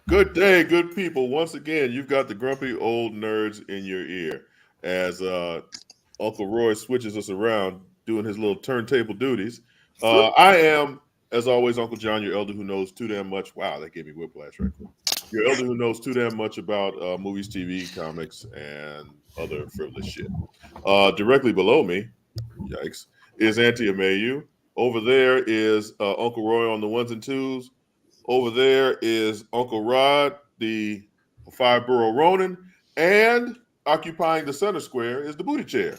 Good day, good people. Once again, you've got the grumpy old nerds in your ear as Uncle Roy switches us around doing his little turntable duties. I am, as always, Uncle John, your elder who knows too damn much. Wow, that gave me whiplash right quick. Your elder who knows too damn much about movies, TV, comics, and other frivolous shit. Directly below me, yikes, is Auntie Amayu. Over there is Uncle Roy on the ones and twos. Over there is Uncle Rod, the five borough Ronin, and occupying the center square is the booty chair,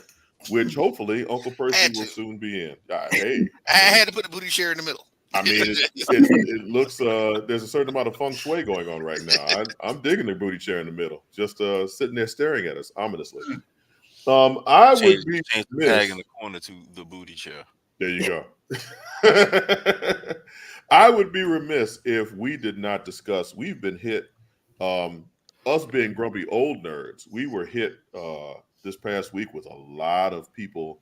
which hopefully Uncle Percy Had will to. soon be in. Hey, I had to put the booty chair in the middle. I mean, it looks there's a certain amount of feng shui going on right now. I'm digging the booty chair in the middle, just sitting there staring at us ominously. I would be Change the tag in remiss. the corner to the booty chair. There you go. I would be remiss if we did not discuss. We've been hit, um, us being grumpy old nerds. We were hit this past week with a lot of people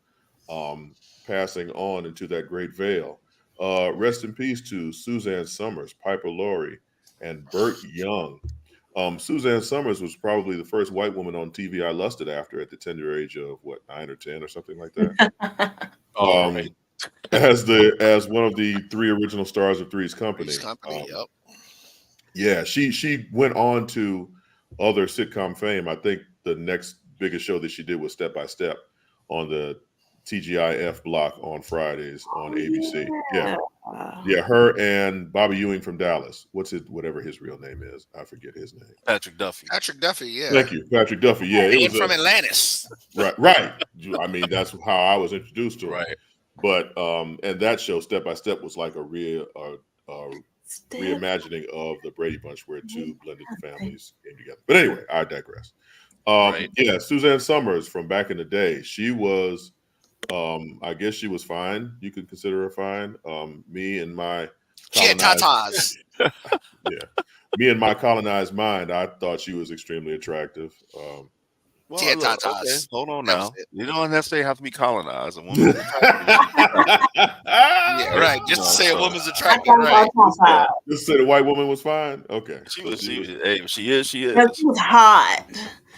um, passing on into that great veil. Rest in peace to Suzanne Summers, Piper Laurie, and Burt Young. Suzanne Summers was probably the first white woman on TV I lusted after at the tender age of what, 9 or 10 or something like that. All right. Um, as one of the three original stars of Three's Company. Three's Company. Yep. Yeah, she went on to other sitcom fame. I think the next biggest show that she did was Step by Step on the TGIF block on Fridays on ABC. Yeah, yeah, her and Bobby Ewing from Dallas. Whatever his real name is, I forget his name. Patrick Duffy. Patrick Duffy. Yeah. Thank you, Patrick Duffy. Yeah, it And was from Atlantis. right, right. I mean, that's how I was introduced to him. Right. But and that show, Step by Step, was like a real reimagining of the Brady Bunch, where two blended families came together. But anyway, I digress. Right. Yeah, Suzanne Summers from back in the day. She was, I guess she was fine. You could consider her fine. Me and my She had colonized, tatas. yeah, me and my colonized mind, I thought she was extremely attractive. Well, She had look, okay, tatas. hold on That now. was it. You don't necessarily have to be colonized. A woman Yeah, right. Just to say a woman's attractive, right? Just say the white woman was fine. Okay, she so was. Hey, she is. She is. She was hot.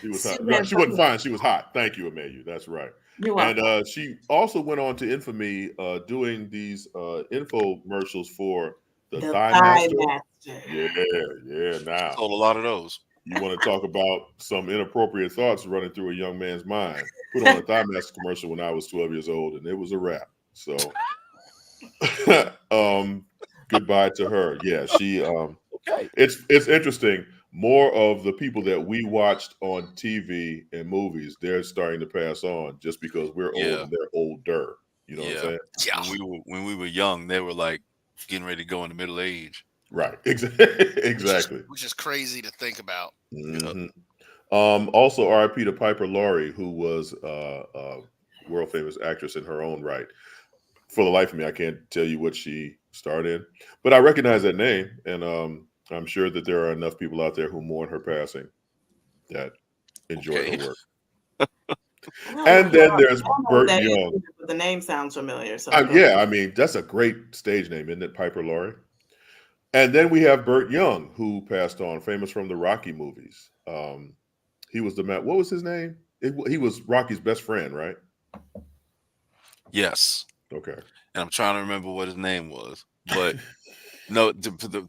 She was hot. Right, she wasn't fine. She was hot. Thank you, Amayu. That's right. You're And welcome. she also went on to infamy doing these infomercials for the The Thigh Thigh Master. Master. Yeah. Now Sold a lot of those. you want to talk about some inappropriate thoughts running through a young man's mind? Put on a Thigh Master commercial when I was 12 years old, and it was a wrap. So, goodbye to her. Yeah, she. Okay. It's interesting. More of the people that we watched on TV and movies, they're starting to pass on just because we're old Yeah. and they're older. You know what I'm Yeah. saying? Yeah. When we were young, they were like getting ready to go into middle age. Right. Exactly. Which is crazy to think about. Mhm. Also, R.I.P. to Piper Laurie, who was a world famous actress in her own right. For the life of me, I can't tell you what she starred in, but I recognize that name, and I'm sure that there are enough people out there who mourn her passing that enjoy Okay. her work. I don't And know- then there's I don't know Burt what that is Young. either, but the name sounds familiar. So Yeah, I mean, that's a great stage name, isn't it, Piper Laurie? And then we have Burt Young, who passed on, famous from the Rocky movies. He was the man. What was his name? He was Rocky's best friend, right? Yes. Okay. And I'm trying to remember what his name was, but no,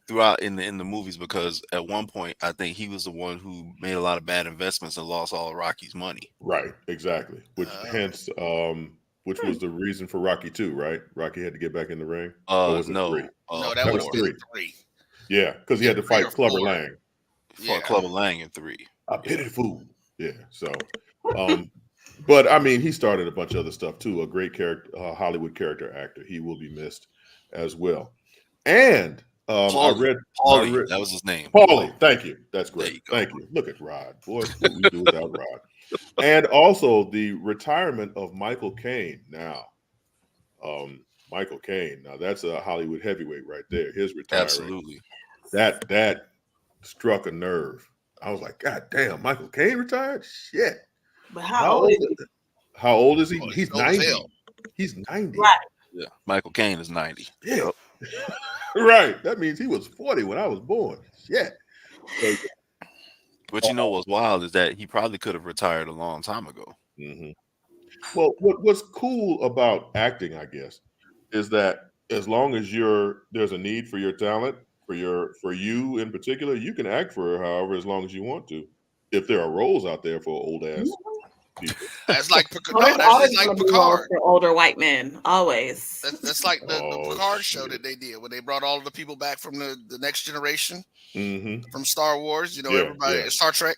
throughout in the movies, because at one point I think he was the one who made a lot of bad investments and lost all of Rocky's money. Right, exactly. Which hence, which was the reason for Rocky 2, right? Rocky had to get back in the ring. Or was it No, 3? No, that that was was 3. 3. Yeah, because he had to Three fight or Clubber 4. Lang. for Clubber Lang in 3. A pity fool. Yeah. So, but I mean, he started a bunch of other stuff too. A great character, Hollywood character actor. He will be missed as well. And Paulie. I read That was his name. Paulie. Thank you. That's There you great. go. Thank you. Look at Rod. Boy, what we do without Rod. And also the retirement of Michael Caine. Now, Michael Caine. Now that's a Hollywood heavyweight right there. His retiring. Absolutely. That struck a nerve. I was like, God damn, Michael Caine retired? Shit. but how old is he? How old is he? Oh, He's old as 90. hell. He's 90. Right. Yeah. Michael Caine is 90. Yeah. Right. That means he was 40 when I was born. Shit. But you know what's wild is that he probably could have retired a long time ago. Mm-hmm. Well, what's cool about acting, I guess, is that as long as there's a need for your talent, for you in particular, you can act for however as long as you want to. If there are roles out there for old ass people. That's like There's that's always just like gonna be roles Picard. for older white men. Always. That's like the Oh, Picard show shit. that they did when they brought all of the people back from the next generation Mm-hmm. from Star Wars. You know, Yeah, everybody yeah. Star Trek.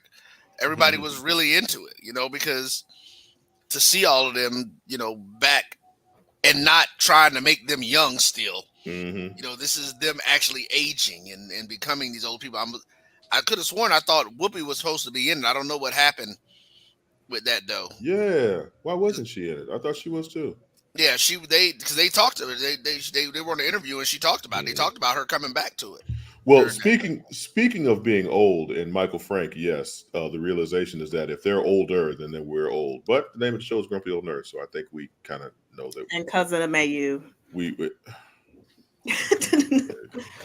Everybody Mhm. was really into it. You know, because to see all of them, you know, back and not trying to make them young still. Mm-hmm. You know, this is them actually aging and becoming these old people. I could have sworn I thought Whoopi was supposed to be in it. I don't know what happened with that though. Yeah. Why wasn't she in it? I thought she was too. Yeah, because they talked to her. They were in an interview and she talked about it. They talked about her coming back to it. Well, speaking of being old and Michael Frank, yes, the realization is that if they're older, then we're old. But the name of the show is Grumpy Old Nerd, so I think we kind of know that. And Cousin of Mayu. We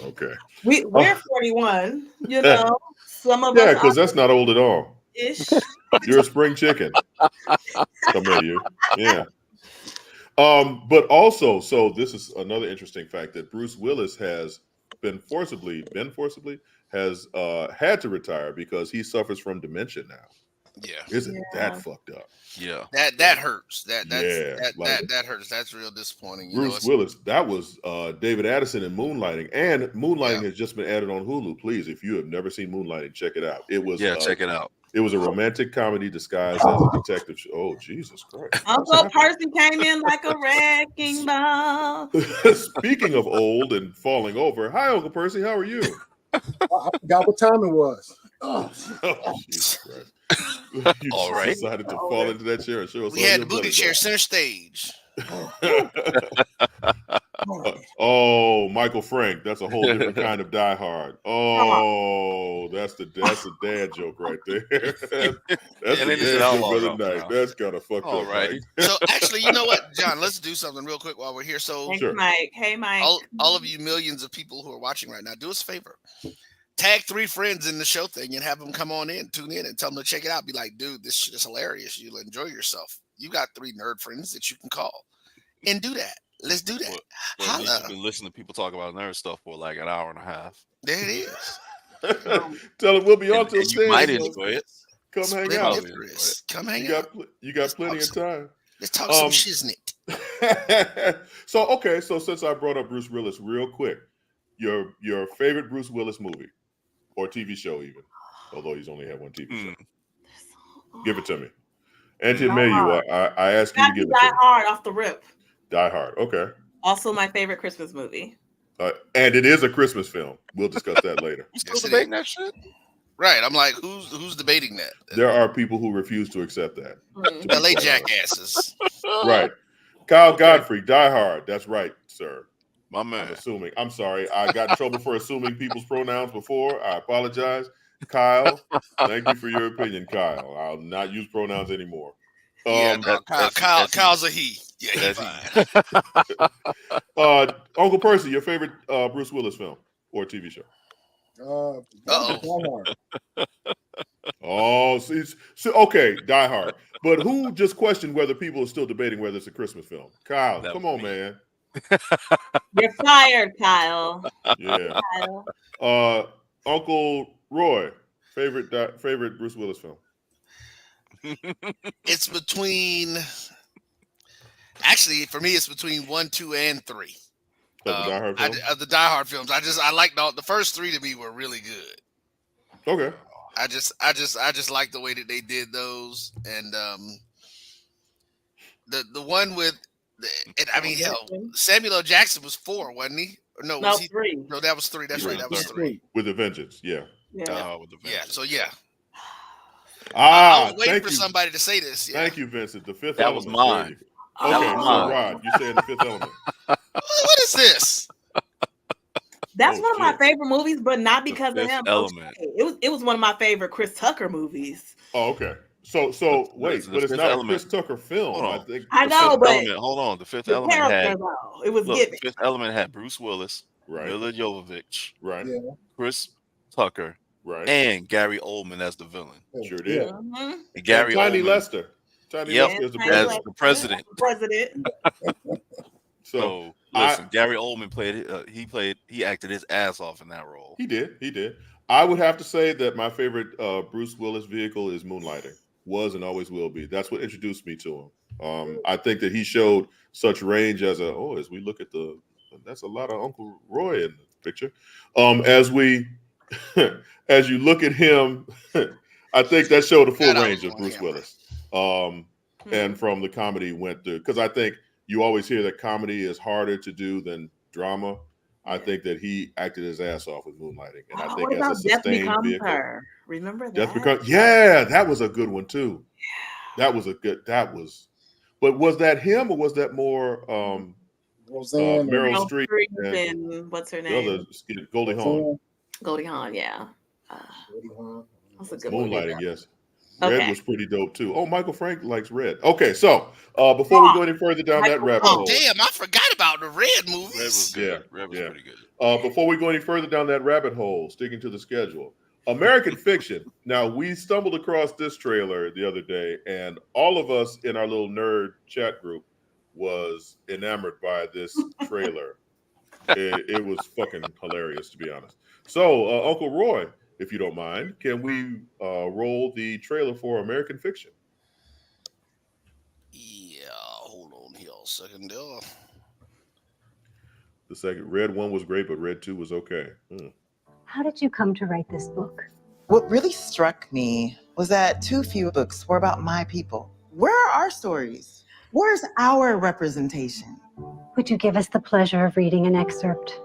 okay. We're 41. You know, some of Yeah, us because that's not old at all. ish. You're a spring chicken. Come here, you. Yeah. But also, so this is another interesting fact that Bruce Willis has been forcibly has had to retire because he suffers from dementia now. Yeah. Isn't that fucked up? Yeah. That hurts. That hurts. That's real disappointing. You Bruce Willis, that was David Addison in Moonlighting. And Moonlighting has just been added on Hulu. Please, if you have never seen Moonlighting, check it out. It was check it out. It was a romantic comedy disguised as a detective show. Oh, Jesus Christ. Uncle Percy came in like a wrecking ball. Speaking of old and falling over, hi, Uncle Percy. How are you? I forgot what time it was. Oh, Jesus Christ. You All right. decided to fall into that chair and show us we all had your the booty bloody chair center stage. Oh, Michael Frank. That's a whole different kind of Die Hard. Oh, that's a dad joke right there. That's the dad joke of the night. That's kind of fucked up. Right. So actually, you know what, John? Let's do something real quick while we're here. So, Thanks, Mike. Hey, Mike. all of you millions of people who are watching right now, do us a favor. Tag 3 friends in the show thing and have them come on in, tune in, and tell them to check it out. Be like, dude, this shit is hilarious. You'll enjoy yourself. You got 3 nerd friends that you can call and do that. Let's do that. Well, you've been listening to people talk about nerd stuff for like an hour and a half. There it is. Tell them we'll be on till 10. You might enjoy it. Come hang out. Come hang out. You got plenty of time. Let's talk some shiznit. So since I brought up Bruce Willis real quick, your favorite Bruce Willis movie or TV show even, although he's only had one TV show. Give it to me. Auntie Mayu, I asked you to give it to me. Die Hard off the rip. Die Hard, okay. Also my favorite Christmas movie. And it is a Christmas film. We'll discuss that later. You still debating that shit? Right. I'm like, who's debating that? There are people who refuse to accept that. LA jackasses. Right. Kyle Godfrey, Die Hard. That's right, sir. My man. I'm sorry. I got in trouble for assuming people's pronouns before. I apologize. Kyle, thank you for your opinion, Kyle. I'll not use pronouns anymore. Kyle's a he. Yeah, he's fine. Uncle Percy, your favorite Bruce Willis film or TV show? Oh, okay, Die Hard. But who just questioned whether people are still debating whether it's a Christmas film? Kyle, come on, man. You're fired, Kyle. Yeah. Kyle. Uncle Roy, favorite Bruce Willis film? It's between. Actually, for me, it's between 1, 2, and 3. Of the Die Hard films? Of the Die Hard films, I like the first 3 to me were really good. Okay. I just like the way that they did those, and the one with, hell, Samuel L. Jackson was 4, wasn't he? Or no, was he 3? No, that was 3. That's right, that was 3. With a Vengeance, yeah. With the Vengeance. Yeah. So yeah. I was waiting for somebody to say this. Yeah. Thank you, Vincent. The Fifth that Element. Was mine. Okay, so Rod, you saying The Fifth Element? What is this? That's one of my favorite movies, but not because of him. Element. It was one of my favorite Chris Tucker movies. Oh, okay. So wait, but it's not a Chris Tucker film. I know, but hold on. The Fifth Element had The Fifth Element had Bruce Willis, right, Mila Jovovich, right, Chris Tucker, Right. and Gary Oldman as the villain. Sure did. Mhm. And Gary Tiny Oldman, Lester. Tiny yep, Lester is the Tiny as president. the president. President. So I listen, Gary Oldman he acted his ass off in that role. he did. I would have to say that my favorite Bruce Willis vehicle is Moonlighting. Was and always will be. That's what introduced me to him. I think that he showed such range as as we look at that's a lot of Uncle Roy in the picture. As we as you look at him, I think that showed a full That I was range of on Bruce camera. Willis. And from the comedy he went through, because I think you always hear that comedy is harder to do than drama. I think that he acted his ass off with Moonlighting, and I think What as a about Death sustained Becomes vehicle, Her? Remember Death that? Becomes that was a good one too. But was that him or was that more Roseanne. Meryl Meryl Streep Streep and and what's her the other name? Goldie Hawn? Goldie Hawn, yeah. That's a good movie. Moonlighting, yes. Red Okay. was pretty dope too. Oh, Michael Frank likes Red. Okay, so before we go any further down that rabbit Oh hole, damn! I forgot about the Red Red was movies. good. Red was pretty good. Before we go any further down that rabbit hole, sticking to the schedule, American Fiction. Now, we stumbled across this trailer the other day, and all of us in our little nerd chat group was enamored by this trailer. It was fucking hilarious, to be honest. So, Uncle Roy, if you don't mind, can we roll the trailer for American Fiction? Yeah, hold on here a second there. The second Red 1 was great, but Red 2 was okay. How did you come to write this book? What really struck me was that too few books were about my people. Where are our stories? Where's our representation? Would you give us the pleasure of reading an excerpt?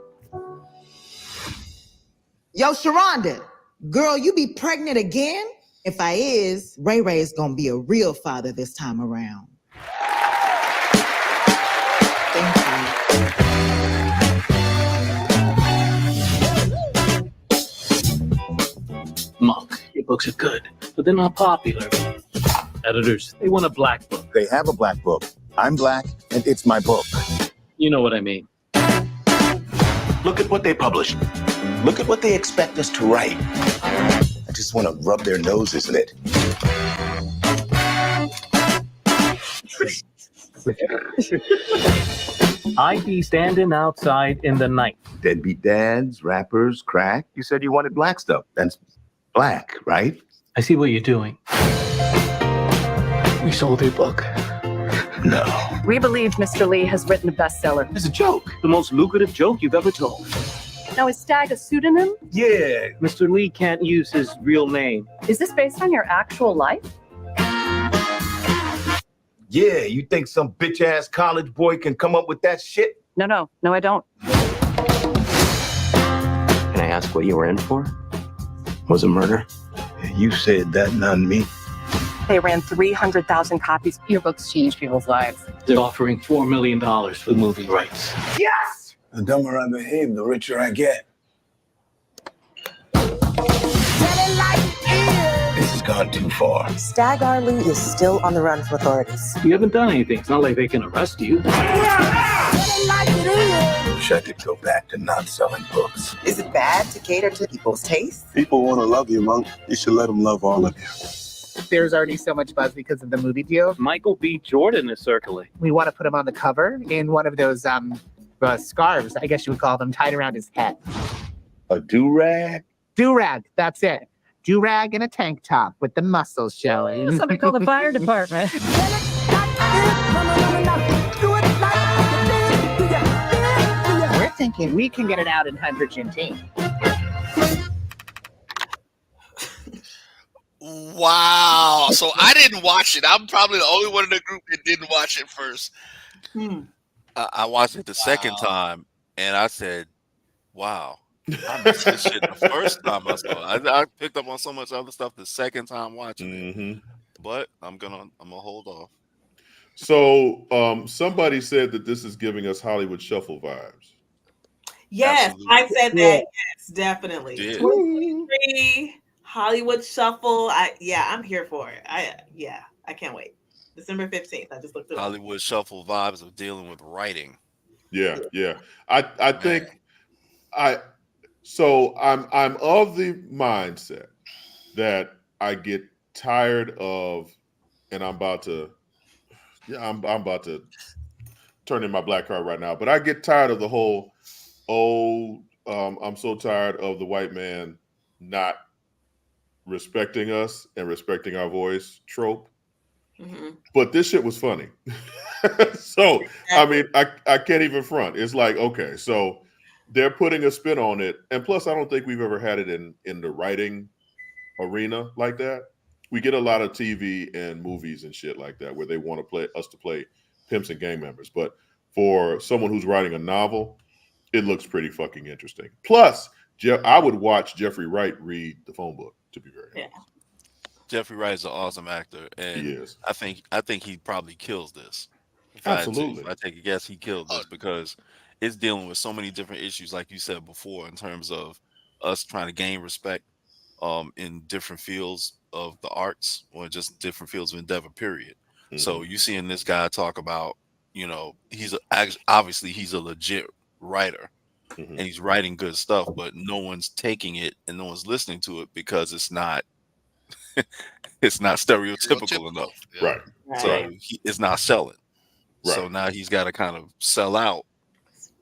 Yo, Sharonda, girl, you be pregnant again? If I is, Ray Ray is gonna be a real father this time around. Thank you. Monk, your books are good, but they're not popular. Editors, they want a black book. They have a black book. I'm black, and it's my book. You know what I mean. Look at what they publish. Look at what they expect us to write. I just want to rub their noses in it. I'd be standing outside in the night. Deadbeat dads, rappers, crack. You said you wanted black stuff. That's black, right? I see what you're doing. We sold your book. No. We believe Mr. Lee has written a bestseller. It's a joke. The most lucrative joke you've ever told. Now, is Stag a pseudonym? Yeah. Mr. Lee can't use his real name. Is this based on your actual life? Yeah, you think some bitch-ass college boy can come up with that shit? No, I don't. Can I ask what you were in for? Was it murder? You said that, not me. They ran 300,000 copies. Your books changed people's lives. They're offering $4 million for movie rights. Yes! The dumber I behave, the richer I get. This has gone too far. Stag Arley is still on the run from authorities. You haven't done anything. It's not like they can arrest you. Wish I could go back to not selling books. Is it bad to cater to people's tastes? People want to love you, Monk. You should let them love all of you. There's already so much buzz because of the movie deal. Michael B. Jordan is circling. We want to put him on the cover in one of those scarves, I guess you would call them, tied around his head. A do-rag? Do-rag, that's it. Do-rag and a tank top with the muscles showing. Somebody call the fire department. We're thinking we can get it out in 100 Juneteenth. Wow. So I didn't watch it. I'm probably the only one in the group that didn't watch it first. I watched it the second time, and I said, "Wow, I missed this shit the first time I saw it. I picked up on so much other stuff the second time watching it, but I'm gonna hold off." So somebody said that this is giving us Hollywood Shuffle vibes. Yes, Absolutely. I said that. Yes, definitely. Did. 2023 Hollywood Shuffle. I'm here for it. I can't wait. December 15th. I just looked it up. Hollywood Shuffle vibes of dealing with writing. Yeah. I think So I'm of the mindset that I get tired of, and I'm about to I'm about to turn in my black card right now, but I get tired of the whole I'm so tired of the white man not respecting us and respecting our voice trope. Mm-hmm. But this shit was funny. So I mean, I can't even front. It's like, okay, so they're putting a spin on it. And plus, I don't think we've ever had it in the writing arena like that. We get a lot of TV and movies and shit like that where they want to play us to play pimps and gang members. But for someone who's writing a novel, it looks pretty fucking interesting. Plus, I would watch Jeffrey Wright read the phone book, to be very honest. Jeffrey Wright is an awesome actor, and He is. I think he probably kills this. Absolutely. If I take a guess, he killed this because it's dealing with so many different issues, like you said before, in terms of us trying to gain respect in different fields of the arts or just different fields of endeavor, period. So you seeing this guy talk about, obviously he's a legit writer and he's writing good stuff, but no one's taking it and no one's listening to it because it's not it's not stereotypical enough. Right. So it's not selling. Right. So now he's got to kind of sell out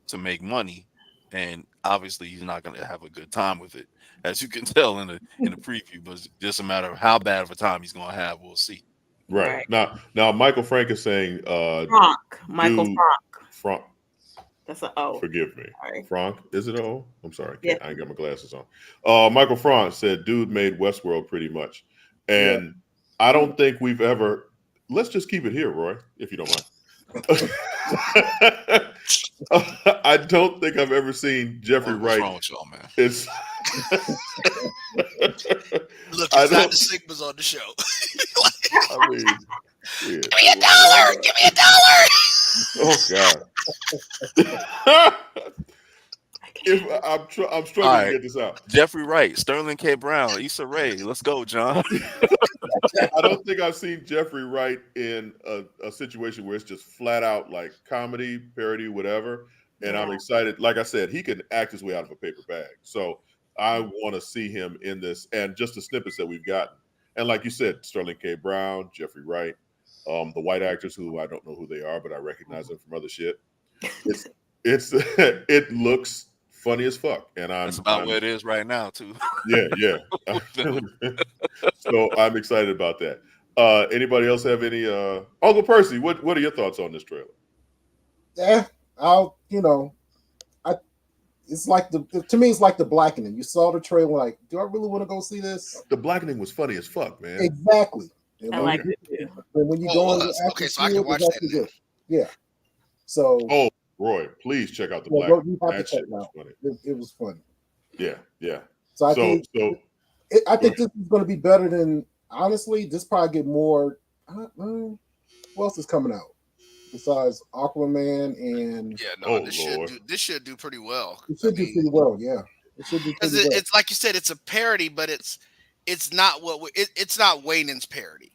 to make money, and obviously he's not going to have a good time with it, as you can tell in the preview. But it's just a matter of how bad of a time he's going to have. We'll see. Right. Now Michael Frank is saying Michael Frank. That's an O. Forgive me. Sorry. Frank, is it O? I'm sorry. Yeah. I ain't got my glasses on. Michael Frank said, dude made Westworld pretty much. And I don't think we've ever, let's just keep it here, Roy, if you don't mind. I don't think I've ever seen Jeffrey Wright. What's wrong with y'all, man? It's Look, it's not the Sigmas on the show. I mean, yeah. Give me $1. Give me $1. Oh God. I'm struggling to get this out. Jeffrey Wright, Sterling K. Brown, Issa Rae. Let's go, John. I don't think I've seen Jeffrey Wright in a situation where it's just flat out like comedy, parody, whatever. And I'm excited. Like I said, he can act his way out of a paper bag. So I want to see him in this, and just the snippets that we've gotten. And like you said, Sterling K. Brown, Jeffrey Wright, the white actors who I don't know who they are, but I recognize them from other shit. It looks funny as fuck, and That's about where it is right now too. Yeah. So I'm excited about that. Anybody else have any? Uncle Percy, what are your thoughts on this trailer? Yeah, it's like to me, it's like the Blackening. You saw the trailer, like, do I really want to go see this? The Blackening was funny as fuck, man. Exactly. I like it too. When you go on, okay, so I can watch that now. Yeah. So. Oh, Roy, please check out the Blackening. That shit was funny. It was funny. Yeah. So I think this is going to be better than, honestly. This probably get more. What else is coming out besides Aquaman and? Yeah, no, this should do pretty well. It should do pretty well. Yeah, it should do pretty well. It's like you said, it's a parody, but it's not it's not Waynon's parody.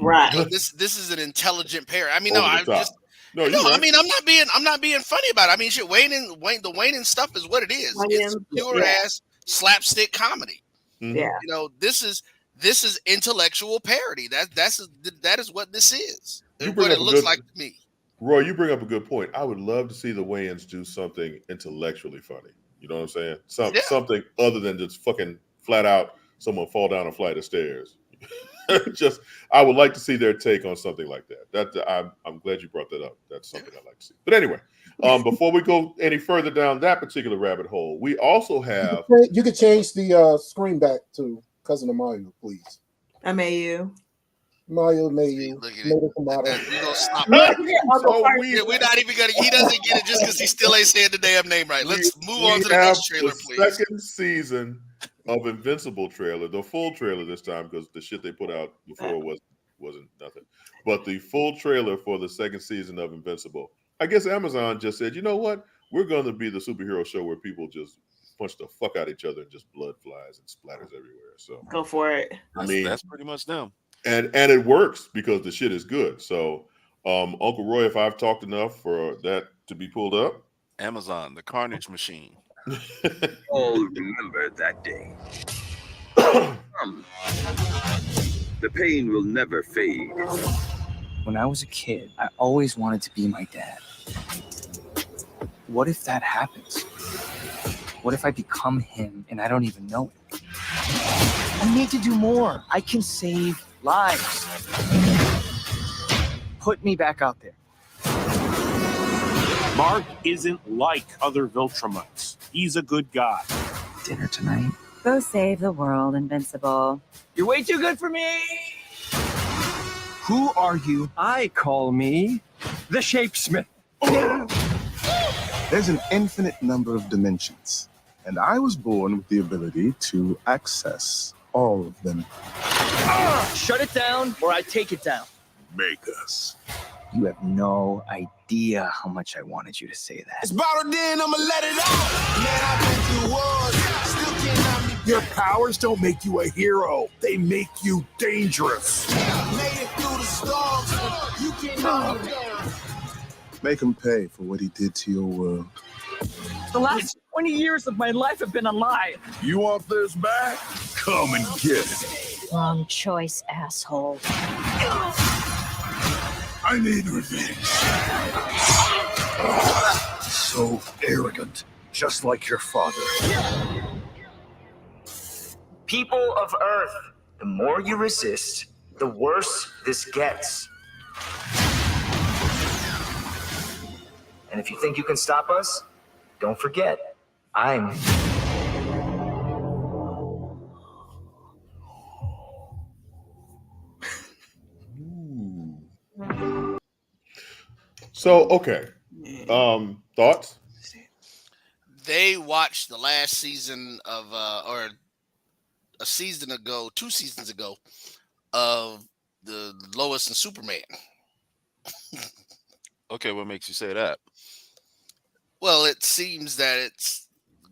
Right. So this is an intelligent parody. I mean, No, right. I mean, I'm not being funny about it. I mean, shit, the Wayne stuff is what it is. It's pure ass slapstick comedy. Yeah. This is intellectual parody. That is what this is. What it looks like to me. Roy, you bring up a good point. I would love to see the Wayans do something intellectually funny. You know what I'm saying? Something other than just fucking flat out someone fall down a flight of stairs. I would like to see their take on something like that. I'm glad you brought that up. That's something I'd like to see. But anyway, before we go any further down that particular rabbit hole, we also have. You could change the screen back to Cousin of Mario, please. Mario, We're not even gonna. He doesn't get it just because he still ain't saying the damn name right. Let's move on to the next trailer, please. Second season of Invincible trailer, the full trailer this time, because the shit they put out before wasn't nothing. But the full trailer for the second season of Invincible. I guess Amazon just said, you know what? We're going to be the superhero show where people just punch the fuck out of each other and just blood flies and splatters everywhere. So go for it. That's pretty much them. And it works because the shit is good. So Uncle Roy, if I've talked enough for that to be pulled up. Amazon, the Carnage Machine. All remember that day. The pain will never fade. When I was a kid, I always wanted to be my dad. What if that happens? What if I become him and I don't even know it? I need to do more. I can save lives. Put me back out there. Mark isn't like other Viltrumites. He's a good guy. Dinner tonight? Go save the world, Invincible. You're way too good for me! Who are you? I call me the Shapesmith. There's an infinite number of dimensions, and I was born with the ability to access all of them. Shut it down or I take it down. Make us. You have no idea how much I wanted you to say that. It's bottled in, I'ma let it out. Man, I've been through wars, still cannot be. Your powers don't make you a hero. They make you dangerous. Made it through the storms. You cannot be. Make him pay for what he did to your world. The last 20 years of my life have been a lie. You want this back? Come and get it. Wrong choice, asshole. I need revenge. So arrogant, just like your father. People of Earth, the more you resist, the worse this gets. And if you think you can stop us, don't forget, I'm... So, okay. Thoughts? They watched the last season of, or a season ago, 2 seasons ago, of the Lois and Superman. Okay, what makes you say that? Well, it seems that it's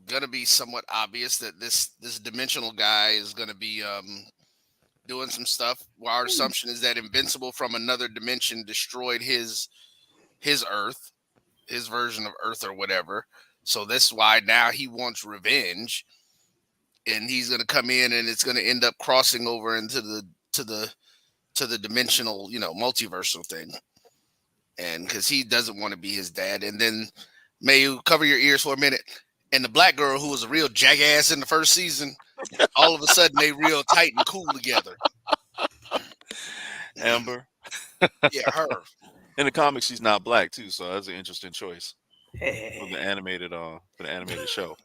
gonna be somewhat obvious that this dimensional guy is gonna be doing some stuff. Well, our assumption is that Invincible from another dimension destroyed his Earth, his version of Earth or whatever. So that's why now he wants revenge, and he's gonna come in, and it's gonna end up crossing over into the dimensional, multiversal thing. And because he doesn't want to be his dad. And then, may you cover your ears for a minute? And the black girl who was a real jackass in the first season, all of a sudden they real tight and cool together. Amber. Yeah, her. In the comics, she's not black too, so that's an interesting choice Hey. for the animated show.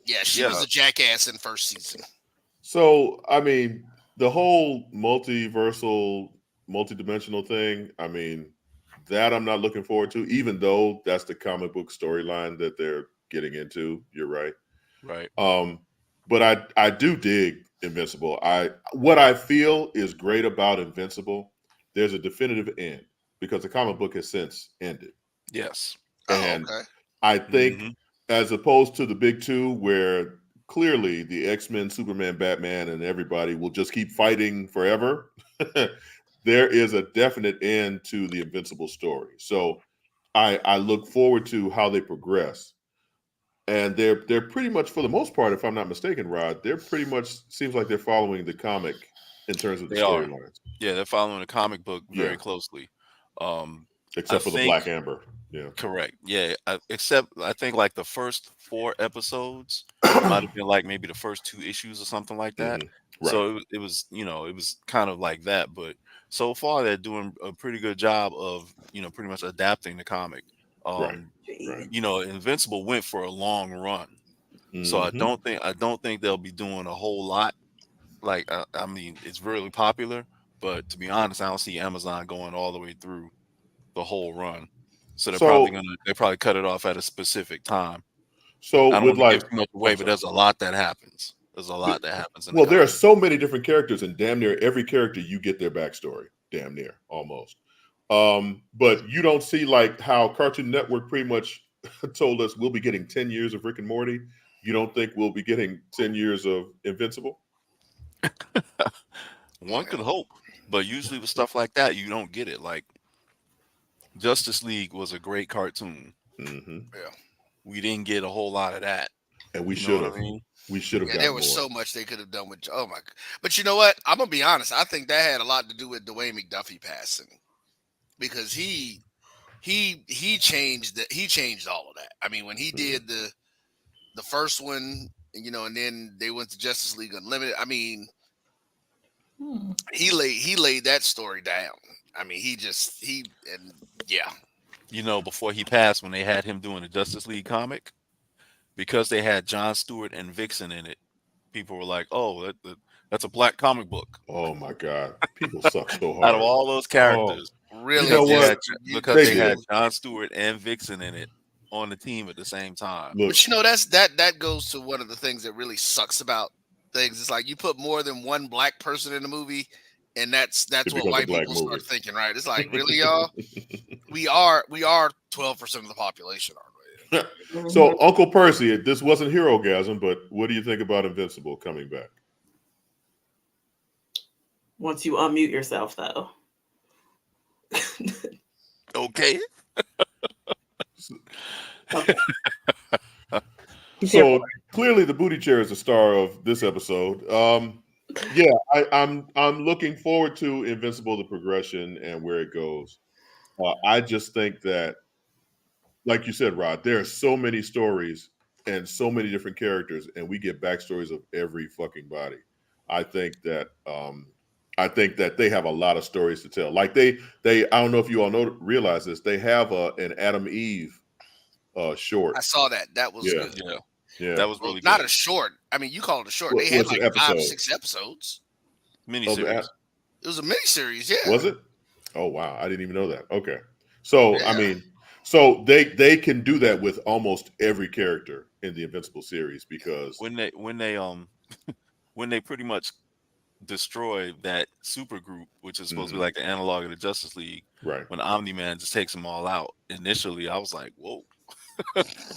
Yeah, she was a jackass in first season. So, I mean, the whole multidimensional thing, I mean, that I'm not looking forward to, even though that's the comic book storyline that they're getting into. You're right. Right. But I do dig Invincible. What I feel is great about Invincible, there's a definitive end because the comic book has since ended. Yes. And I think as opposed to the big two where clearly the X-Men, Superman, Batman, and everybody will just keep fighting forever, there is a definite end to the Invincible story. So I look forward to how they progress. And they're pretty much, for the most part, if I'm not mistaken, Rod, they're pretty much seems like they're following the comic in terms of the storylines. Yeah, they're following the comic book very closely. Except for the Black Amber. Yeah. Correct. Yeah. Except I think like the first 4 episodes might have been like maybe the first 2 issues or something like that. Right. So it was, it was kind of like that. But so far they're doing a pretty good job of, pretty much adapting the comic. Right. Invincible went for a long run. So I don't think they'll be doing a whole lot. Like, I mean, it's really popular, but to be honest, I don't see Amazon going all the way through the whole run. So they're probably cut it off at a specific time. So I don't with want to give too much away, but there's a lot that happens. There's a lot that happens. Well, there are so many different characters, and damn near every character you get their backstory. Damn near, almost. But you don't see like how Cartoon Network pretty much told us we'll be getting 10 years of Rick and Morty. You don't think we'll be getting 10 years of Invincible? One could hope, but usually with stuff like that, you don't get it. Like Justice League was a great cartoon. Mm-hmm. Yeah. we didn't get a whole lot of that. And we You know should what have. I mean? We should have Yeah, gotten there was more. so much they could have done with. Oh my! But you know what? I'm gonna be honest. I think that had a lot to do with Dwayne McDuffie passing, because he changed all of that. I mean, when he did the first one, you know, and then they went to Justice League Unlimited. I mean, he laid that story down. I mean, yeah. You know, before he passed, when they had him doing the Justice League comic, because they had Jon Stewart and Vixen in it, people were like, "Oh, that's a black comic book." Oh my God, people suck so hard. Out of all those characters, really, you know what? Because they had Jon Stewart and Vixen in it on the team at the same time. Look, But you know, that goes to one of the things that really sucks about things. It's like you put more than one black person in a movie, and that's what white people start thinking, right? It's like, really, y'all? we are 12% of the population, aren't we? So, Uncle Percy, this wasn't Hero-gasm, but what do you think about Invincible coming back? Once you unmute yourself, though. Okay. So clearly, the booty chair is the star of this episode. Yeah, I'm looking forward to Invincible, the progression and where it goes. I just think that, like you said, Rod, there are so many stories and so many different characters, and we get backstories of every fucking body. I think that they have a lot of stories to tell. Like they I don't know if you all realize this, they have an Adam Eve short. I saw that. That was good. Yeah, that was really not good. a short. I mean, you call it a short. Well, they had it's an like 5 or episode. 6 episodes. Miniseries. It was a miniseries, yeah. Was it? Oh wow, I didn't even know that. Okay, so I mean, so they can do that with almost every character in the Invincible series, because when they when they pretty much destroy that super group, which is supposed to be like the analog of the Justice League, right? When Omni-Man just takes them all out. Initially, I was like, whoa.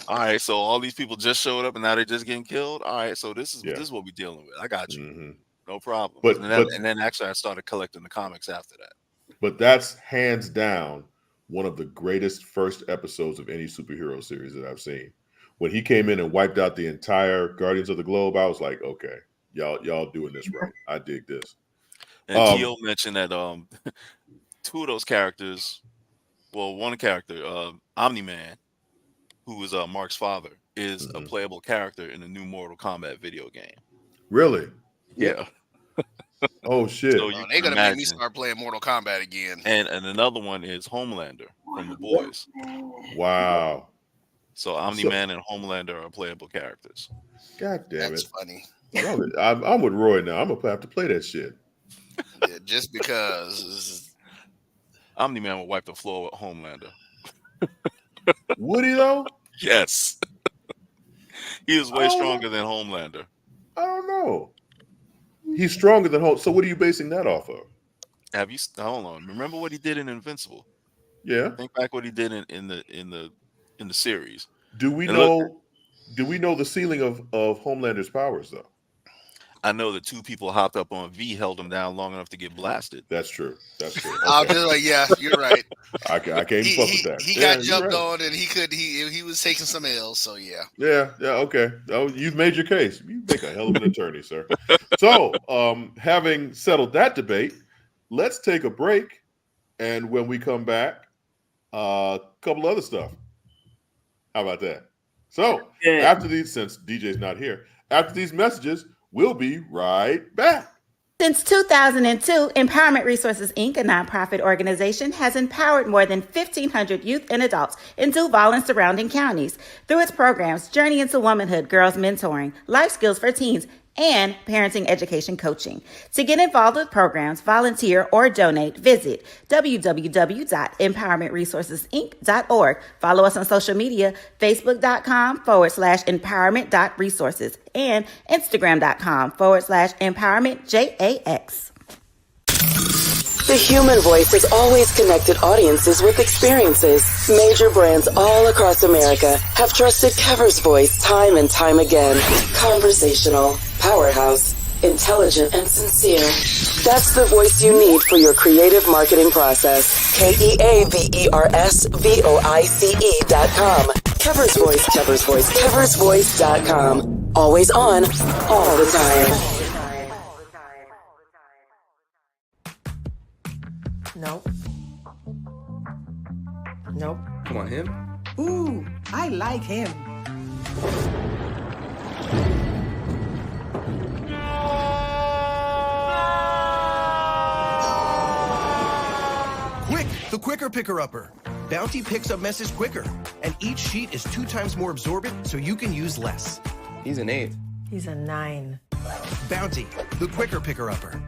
All right, so all these people just showed up and now they're just getting killed. All right, so this is what we're dealing with. I got you. No problem. And then actually I started collecting the comics after that. But that's hands down one of the greatest first episodes of any superhero series that I've seen. When he came in and wiped out the entire Guardians of the Globe, I was like, okay, y'all doing this right. I dig this. And Keo mentioned that 2 of those characters, well, one character, Omni-Man, who is Mark's father, is a playable character in the new Mortal Kombat video game. Really? Yeah. Oh shit! So they're gonna make me start playing Mortal Kombat again. And another one is Homelander from The Boys. Wow. So Omni-Man and Homelander are playable characters. God damn That's it! funny. I'm with Roy now. I'm gonna have to play that shit. Yeah, just because Omni-Man will wipe the floor with Homelander. Would he though? Yes. He is way stronger than Homelander. I don't know. He's stronger than Hulk. So what are you basing that off of? Have you? Hold on. Remember what he did in Invincible? Yeah. Think back what he did in the series. Do we know the ceiling of Homelander's powers though? I know that 2 people hopped up on V, held him down long enough to get blasted. That's true. That's true. Okay. I was just like, yeah, you're right. I can't even fuck with that. He got jumped on, and he was taking some L's. So yeah. Yeah. Okay. Oh, you've made your case. You make a hell of an attorney, sir. So, having settled that debate, let's take a break, and when we come back, a couple other stuff. How about that? So, after these, since DJ's not here, after these messages, we'll be right back. Since 2002, Empowerment Resources, Inc., a nonprofit organization, has empowered more than 1,500 youth and adults in Duval and surrounding counties through its programs Journey into Womanhood, Girls Mentoring, Life Skills for Teens, and parenting education coaching. To get involved with programs, volunteer, or donate, visit www.empowermentresourcesinc.org. Follow us on social media, facebook.com/empowerment.resources and instagram.com/empowermentJAX. The human voice has always connected audiences with experiences. Major brands all across America have trusted Cover's voice time and time again. Conversational, powerhouse, intelligent, and sincere. That's the voice you need for your creative marketing process. KEAVERSVOICE.com. Kever's Voice, Kever's Voice, keversvoice.com. Always on, all the time. Nope. Nope. Come on, him? Ooh, I like him. Quick, the quicker picker-upper. Bounty picks up messes quicker, and each sheet is 2 times more absorbent, so you can use less. He's an 8. He's a 9. Bounty, the quicker picker-upper.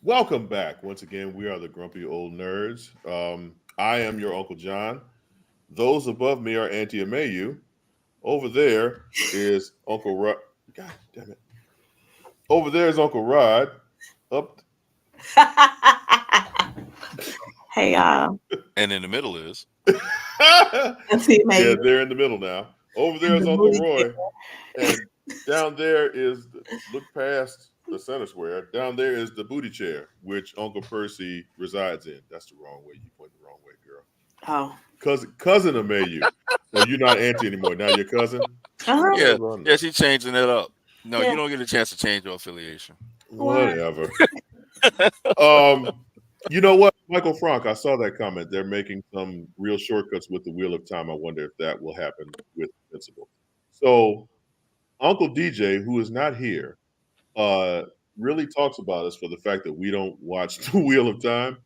Welcome back. Once again, we are the Grumpy Old Nerds. I am your Uncle John. Those above me are Auntie Amayu. Over there is Uncle Rod. God damn it. Over there is Uncle Rod. Up. Hey, y'all. And in the middle is. Yeah, they're in the middle now. Over there is Uncle Roy. And down there is, look past the center square. Down there is the booty chair, which Uncle Percy resides in. That's the wrong way. You went the wrong way, girl. Oh. Cousin Amayu. So you're not auntie anymore. Now you're cousin. Yeah, she's changing it up. No, Yeah. you don't get a chance to change your affiliation. Whatever. You know what, Michael Frank? I saw that comment. They're making some real shortcuts with the Wheel of Time. I wonder if that will happen with Invincible. So, Uncle DJ, who is not here, really talks about us for the fact that we don't watch the Wheel of Time.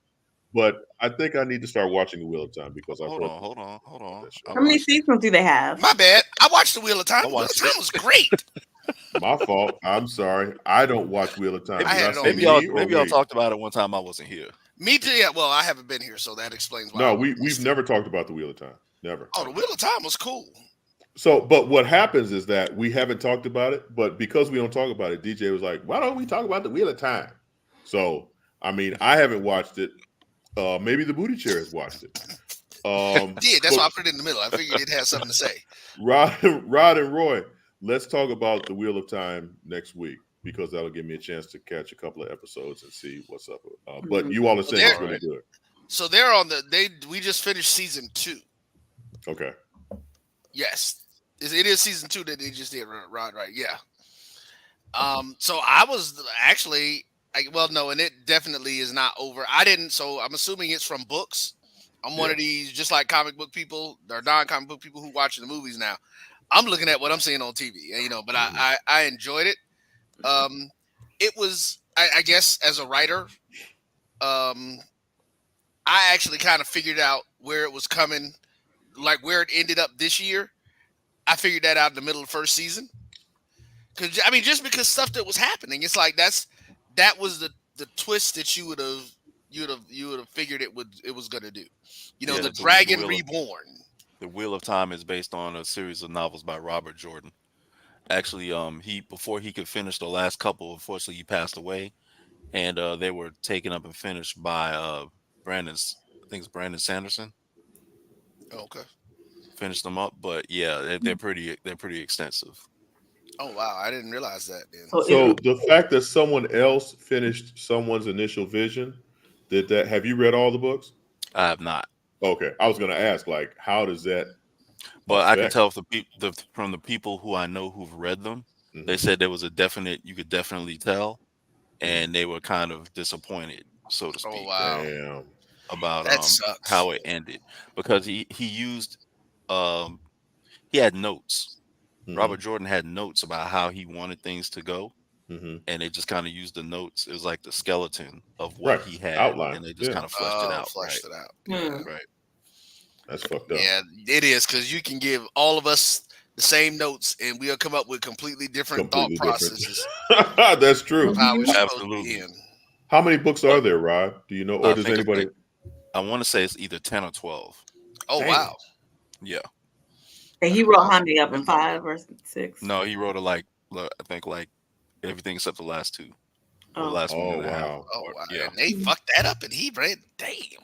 But I think I need to start watching the Wheel of Time because Hold on. How many seasons do they have? My bad. I watched the Wheel of Time. Wheel of Time was great. My fault. I'm sorry. I don't watch Wheel of Time. Maybe y'all talked about it one time I wasn't here. Me too. Yeah. Well, I haven't been here, so that explains why. No, we've never talked about the Wheel of Time. Never. Oh, the Wheel of Time was cool. So, but what happens is that we haven't talked about it, but because we don't talk about it, DJ was like, why don't we talk about the Wheel of Time? So, I mean, I haven't watched it. Maybe the booty chair has watched it. Yeah, that's why I put it in the middle. I figured it had something to say. Rod and Roy, let's talk about the Wheel of Time next week because that'll give me a chance to catch a couple of episodes and see what's up. But you all are saying it's really good. So they're on we just finished season 2. Okay. Yes, it is season 2 that they just did. Right. Yeah. So I was actually, and it definitely is not over. So I'm assuming it's from books. I'm one of these, just like comic book people or non-comic book people who watch the movies now. I'm looking at what I'm seeing on TV, but I enjoyed it. It was, I guess, as a writer, I actually kind of figured out where it was coming, like where it ended up this year. I figured that out in the middle of the first season. Because just because stuff that was happening, it's like that was the twist that you would have figured it was gonna do. The Dragon Reborn. The Wheel of Time is based on a series of novels by Robert Jordan. Actually, before he could finish the last couple, unfortunately, he passed away, and they were taken up and finished by Brandon Sanderson. Okay. Finished them up, but yeah, they're pretty extensive. Oh wow, I didn't realize that. Then. So the fact that someone else finished someone's initial vision, have you read all the books? I have not. Okay, I was going to ask, like, how does that? But I can tell from the people who I know who've read them, they said there was you could definitely tell, and they were kind of disappointed, so to speak. Oh wow. Damn. About that sucks. how it ended, because he used he had notes. Robert Jordan had notes about how he wanted things to go, and they just kind of used the notes. It was like the skeleton of what he had, outline, and they just kind of fleshed it out. Right. That's fucked up. Yeah, it is, because you can give all of us the same notes, and we'll come up with completely different thought processes. That's true. Of how it's Absolutely. supposed to end. How many books are there, Rod? Do you know, or does anybody? I want to say it's either 10 or 12. Oh wow. Yeah. And he wrote Honey Up in 5 or 6. No, he wrote I think everything except the last 2. The last one and a half. Oh wow. Yeah. And they fucked that up, and he read. Damn.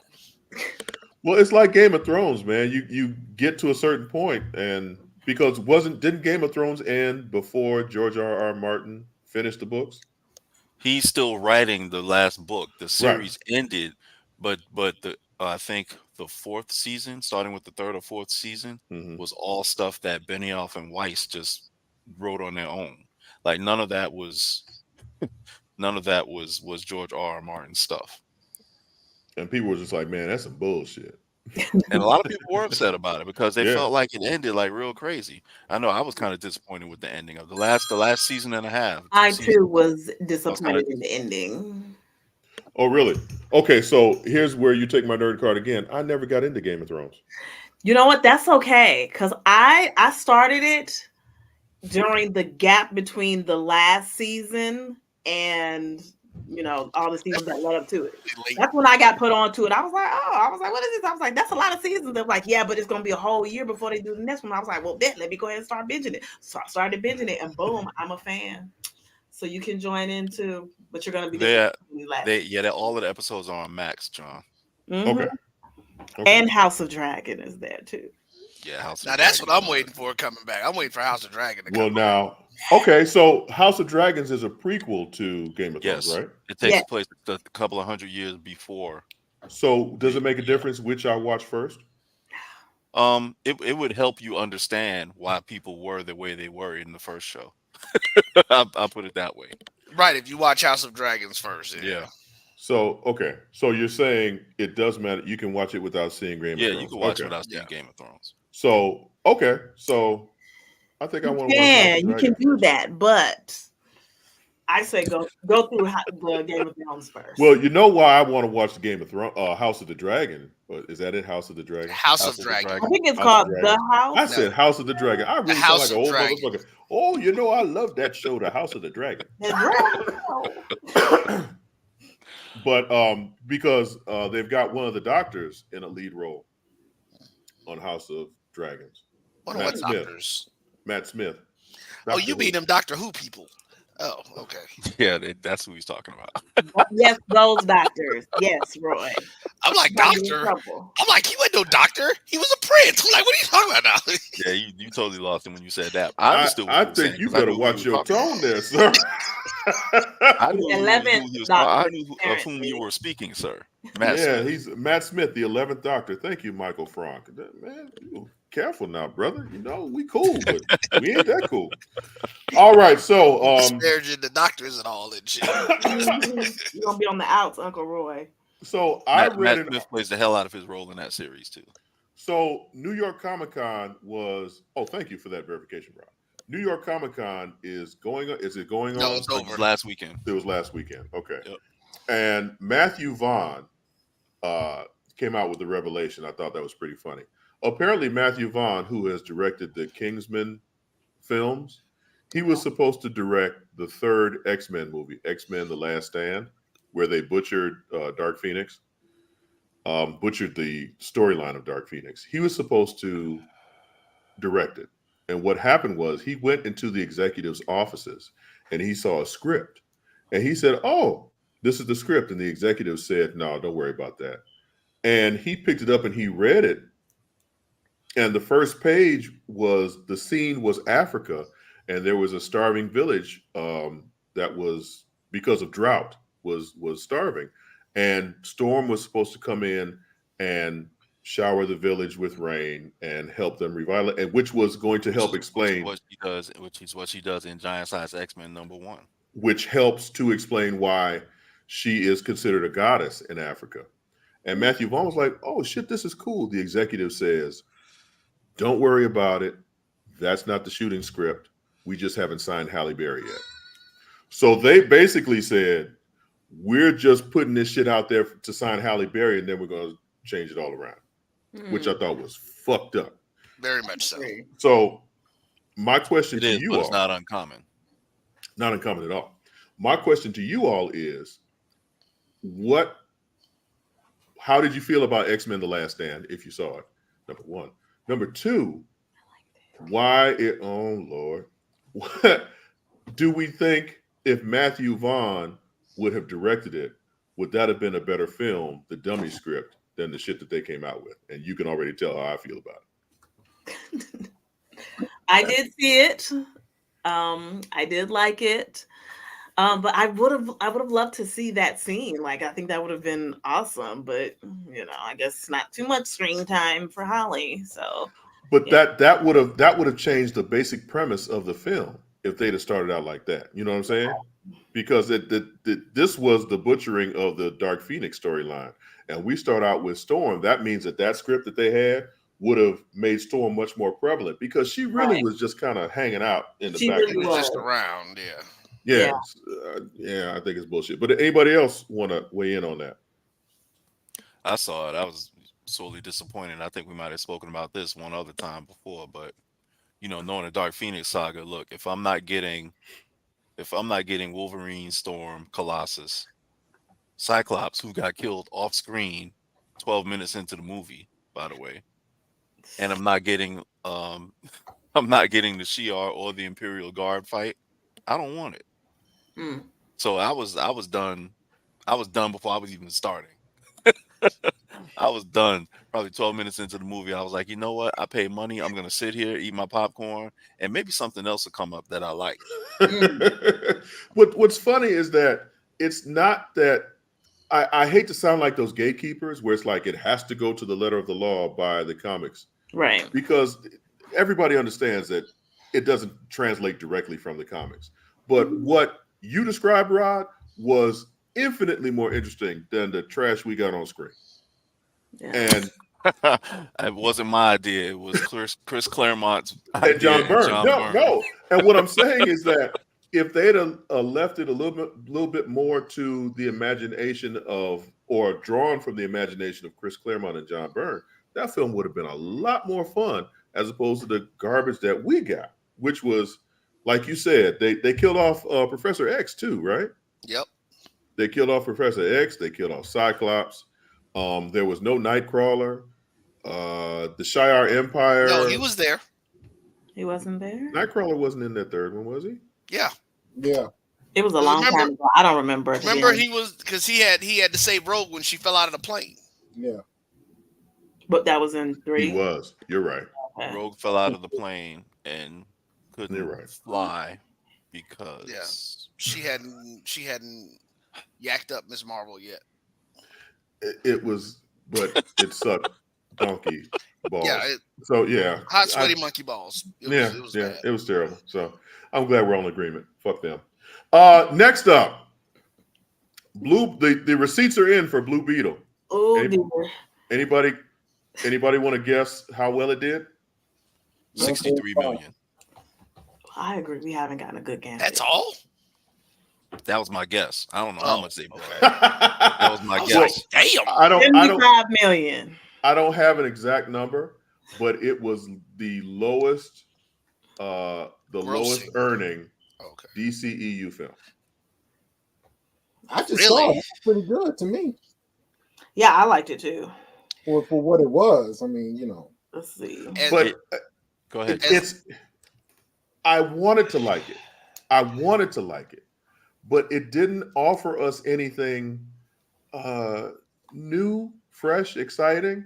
Well, it's like Game of Thrones, man. You get to a certain point, and because didn't Game of Thrones end before George R. Martin finished the books? He's still writing the last book. The Right. series ended, but the I think the fourth season, starting with the third or fourth season, was all stuff that Benioff and Weiss just wrote on their own. Like none of that was George R. Martin stuff. And people were just like, man, that's some bullshit. And a lot of people were upset about it because they Yeah. felt like it ended like real crazy. I know I was kind of disappointed with the ending of the last season and a half. I too was disappointed in the ending. Oh, really? Okay, so here's where you take my nerd card again. I never got into Game of Thrones. You know what? That's okay, because I started it during the gap between the last season and all the seasons that led up to it. That's when I got put onto it. I was like, what is this? I was like, that's a lot of seasons. They're like, yeah, but it's gonna be a whole year before they do the next one. I was like, well, let me go ahead and start binging it. So I started binging it, and boom, I'm a fan. So you can join in too, but you're gonna be all of the episodes are on Max, John. Okay. And House of Dragon is there too. Yeah, House of Now that's what I'm waiting for coming back. I'm waiting for House of Dragon to come back. Okay, so House of Dragons is a prequel to Game of Thrones, right? It takes place a couple of 100 years before. So does it make a difference which I watch first? It would help you understand why people were the way they were in the first show. I'll put it that way. Right, if you watch House of Dragons first. Yeah. So so you're saying it does matter. You can watch it without seeing Game of Thrones. Yeah, you can watch it without seeing Game of Thrones. So so I think I want to watch House of You Dragons. can do that, but I say go through the Game of Thrones first. Well, you know why I want to watch the Game of Thrones, House of the Dragon. But is that it? House of the Dragon. House of Dragon. I think it's called The House. I said House of the Dragon. I really sound like an old Dragon. motherfucker. Oh, I love that show, The House of the Dragon. But because they've got one of the doctors in a lead role on House of Dragons. One of what doctors? Matt Smith. Oh, you mean them Doctor Who people? Oh, okay. Yeah, that's who he's talking about. Yes, those doctors. Yes, Roy. I'm like, doctor? I'm like, he wasn't no doctor. He was a prince. I'm like, what are you talking about now? Yeah, you totally lost him when you said that. I think you better watch your tone there, sir. I knew of whom you were speaking, sir. Matt Smith. He's Matt Smith, the 11th Doctor. Thank you, Michael Frank. Man, you careful now, brother. We cool, but we ain't that cool. All right, so disparaging the doctors and all that shit. You're gonna be on the outs, Uncle Roy. So Matt Smith plays the hell out of his role in that series too. So New York Comic Con was. Oh, thank you for that verification, Rob. New York Comic Con is going on. Is it going on? No, it's over. It was last weekend. It was last weekend. Okay. Yep. And Matthew Vaughn came out with the revelation. I thought that was pretty funny. Apparently, Matthew Vaughn, who has directed the Kingsman films, he was supposed to direct the third X-Men movie, X-Men: The Last Stand, where they butchered Dark Phoenix, butchered the storyline of Dark Phoenix. He was supposed to direct it. And what happened was he went into the executive's offices and he saw a script. And he said, oh, this is the script. And the executive said, no, don't worry about that. And he picked it up and he read it. And the first page was, the scene was Africa. And there was a starving village that was, because of drought, was starving. And Storm was supposed to come in and shower the village with rain and help them revitalize, and which was going to help explain which is what she does in Giant Size X-Men #1. Which helps to explain why she is considered a goddess in Africa. And Matthew Vaughn was like, oh shit, this is cool. The executive says, don't worry about it. That's not the shooting script. We just haven't signed Halle Berry yet. So they basically said, we're just putting this shit out there to sign Halle Berry, and then we're going to change it all around. Which I thought was fucked up. Very much so. So my question to you all, it's not uncommon. Not uncommon at all. My question to you all is, how did you feel about X-Men: The Last Stand, if you saw it? Number one. Number two, oh Lord. What do we think if Matthew Vaughn would have directed it, would that have been a better film, the dummy script, than the shit that they came out with, and you can already tell how I feel about it. I did see it. I did like it. But I would have loved to see that scene. Like, I think that would have been awesome. But I guess not too much screen time for Holly. So, but that would have changed the basic premise of the film if they'd have started out like that. You know what I'm saying? Because this was the butchering of the Dark Phoenix storyline, and we start out with Storm. That means that script that they had would have made Storm much more prevalent, because she really was just kind of hanging out in the back. She was just around, yeah. Yeah, I think it's bullshit. But anybody else want to weigh in on that? I saw it. I was sorely disappointed. I think we might have spoken about this one other time before, but knowing the Dark Phoenix saga, look, if I'm not getting Wolverine, Storm, Colossus, Cyclops, who got killed off screen 12 minutes into the movie, by the way, and I'm not getting the Shi'ar or the Imperial Guard fight, I don't want it. So I was done. I was done before I was even starting. I was done probably 12 minutes into the movie. I was like, you know what? I paid money. I'm gonna sit here, eat my popcorn, and maybe something else will come up that I like. What's funny is that it's not that I hate to sound like those gatekeepers where it's like it has to go to the letter of the law by the comics, right? Because everybody understands that it doesn't translate directly from the comics. But what you described, Rod, was infinitely more interesting than the trash we got on screen. Yeah. And it wasn't my idea. It was Chris Claremont's idea. And John Byrne. No. And what I'm saying is that if they'd left it a little bit more to the imagination of, or drawn from the imagination of Chris Claremont and John Byrne, that film would have been a lot more fun, as opposed to the garbage that we got, which was, like you said, they killed off Professor X too, right? Yep. They killed off Professor X. They killed off Cyclops. There was no Nightcrawler. The Shi'ar Empire. No, he was there. He wasn't there? Nightcrawler wasn't in that third one, was he? Yeah. Yeah. It was a long time ago. I don't remember. Remember, he was, because he had to save Rogue when she fell out of the plane. Yeah. But that was in 3. He was. You're right. Okay. Rogue fell out of the plane and couldn't fly because she hadn't yacked up Miss Marvel yet. It was, but it sucked donkey balls. Yeah. Hot sweaty monkey balls. It was terrible. So I'm glad we're on agreement. Fuck them. Next up, the receipts are in for Blue Beetle. Oh, anybody want to guess how well it did? 63 million. I agree. We haven't gotten a good guess. That's all? That was my guess. I don't know how much they brought. That was my guess. Damn. I don't 75 million. I don't have an exact number, but it was the lowest lowest earning DCEU film. I just saw it. It's pretty good to me. Yeah, I liked it too. For what it was. I mean, Let's see. But go ahead. I wanted to like it. But it didn't offer us anything new, fresh, exciting.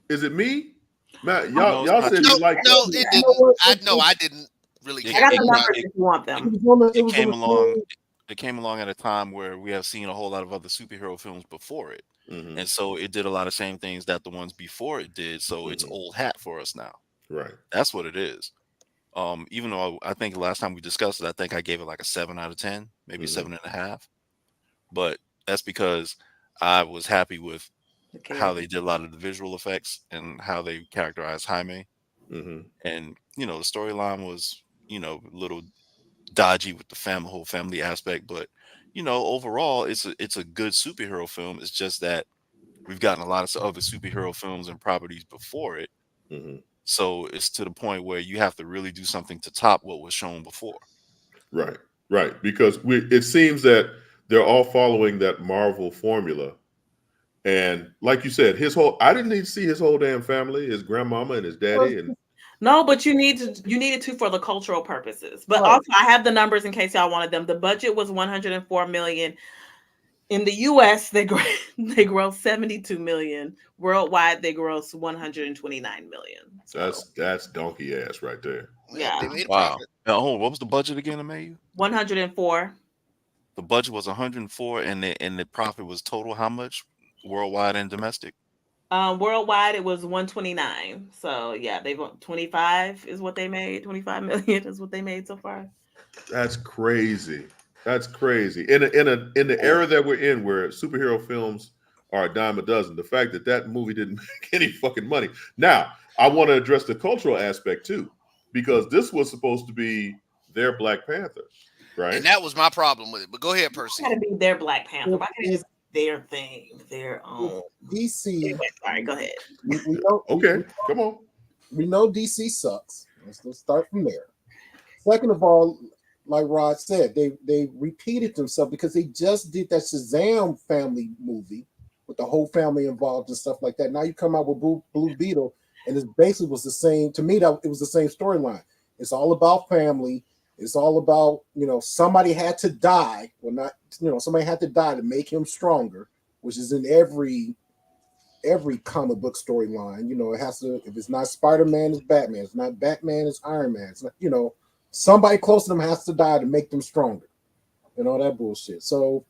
Is it me? Matt, y'all said you liked it. No, it didn't. I didn't really care. I got the numbers if you want them. It came along at a time where we have seen a whole lot of other superhero films before it. Mm-hmm. And so it did a lot of same things that the ones before it did. So it's old hat for us now. Right. That's what it is. Even though I think last time we discussed it, I think I gave it like a 7 out of 10, maybe 7.5. But that's because I was happy with how they did a lot of the visual effects and how they characterized Jaime. Mm-hmm. And, the storyline was, a little dodgy with the whole family aspect. But, overall, it's a good superhero film. It's just that we've gotten a lot of other superhero films and properties before it. Mm-hmm. So it's to the point where you have to really do something to top what was shown before. Right. Because it seems that they're all following that Marvel formula. And like you said, I didn't need to see his whole damn family, his grandmama and his daddy. No, but you needed to for the cultural purposes. But also, I have the numbers in case y'all wanted them. The budget was $104 million. In the U.S., they gross 72 million. Worldwide, they gross 129 million. So That's donkey ass right there. yeah, They made a Wow. profit. Now, hold on, what was the budget again, Emmanuel? 104. The budget was 104, and the profit was total how much worldwide and domestic? Worldwide, it was 129. So yeah, they've 25 is what they made. 25 million is what they made so far. That's crazy. That's crazy. In the era that we're in, where superhero films are a dime a dozen, the fact that that movie didn't make any fucking money. Now, I want to address the cultural aspect too, because this was supposed to be their Black Panther, right? And that was my problem with it. But go ahead, Percy. Got to be their Black Panther. Why can't it just their thing, their own? DC. Anyway, sorry, go ahead. We know, okay, come on. We know DC sucks. Let's start from there. Second of all, like Rod said, they repeated themselves because they just did that Shazam family movie with the whole family involved and stuff like that. Now you come out with Blue Beetle, and it basically was the same. To me, that it was the same storyline. It's all about family. It's all about, somebody had to die. Well, not, somebody had to die to make him stronger, which is in every comic book storyline. It has to, if it's not Spider-Man, it's Batman. If it's not Batman, it's Iron Man. It's not, somebody close to them has to die to make them stronger and all that bullshit. So,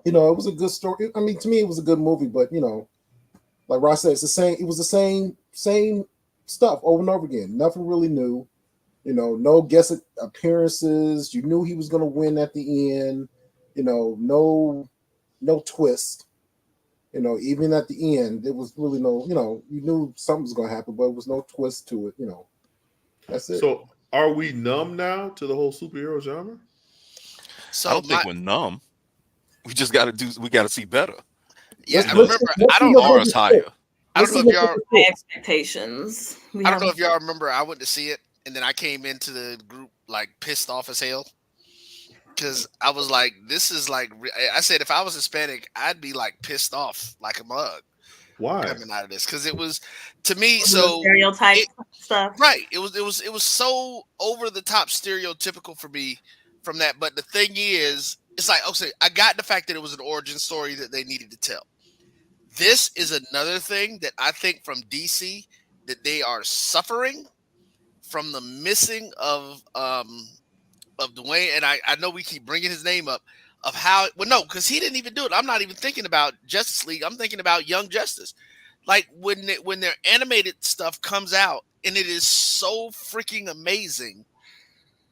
it was a good story. I mean, to me, it was a good movie, but like Ross said, it's the same. It was the same stuff over and over again. Nothing really new. No guest appearances. You knew he was going to win at the end. No twist. Even at the end, there was really no. You knew something was going to happen, but it was no twist to it. That's it. So, are we numb now to the whole superhero genre? So I don't think we're numb. We just got to we got to see better. Yeah, I remember. I don't know. Ours higher. I don't know if y'all high expectations. I don't know if y'all remember. I went to see it, and then I came into the group like pissed off as hell because I was like, "This is like." I said, if I was Hispanic, I'd be like pissed off like a mug. Why coming out of this? Because it was to me so stereotype stuff. Right. It was so over the top stereotypical for me from that. But the thing is, it's like, okay, I got the fact that it was an origin story that they needed to tell. This is another thing that I think from DC that they are suffering from the missing of Dwayne. And I know we keep bringing his name up of how, well, no, because he didn't even do it. I'm not even thinking about Justice League. I'm thinking about Young Justice. Like when their animated stuff comes out and it is so freaking amazing,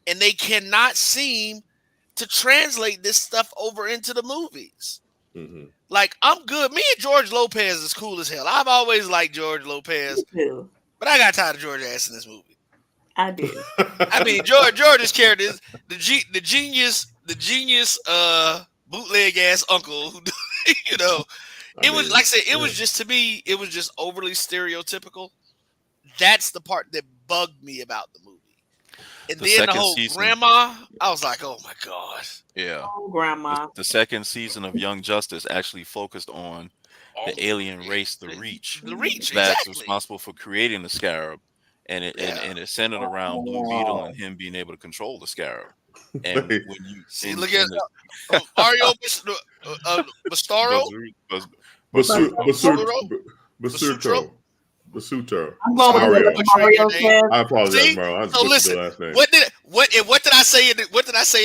and they cannot seem to translate this stuff over into the movies. Mm-hmm. Like, I'm good. Me and George Lopez is cool as hell. I've always liked George Lopez, but I got tired of George ass in this movie. I do. I mean, George's character is the genius bootleg ass uncle who, it was like I said, it was just, to me, it was just overly stereotypical. That's the part that bugged me about the movie. And then the whole grandma, I was like, oh my God. Yeah. Oh, grandma. The second season of Young Justice actually focused on the alien race, the Reach. The Reach, that's exactly. responsible for creating the Scarab. And it centered around Blue Beetle and him being able to control the Scarab. And when you see, look at Mario Bastaro. Basuto. I'm going with Mario says. I apologize, See? Mario. I So listen, the last name. what did I say in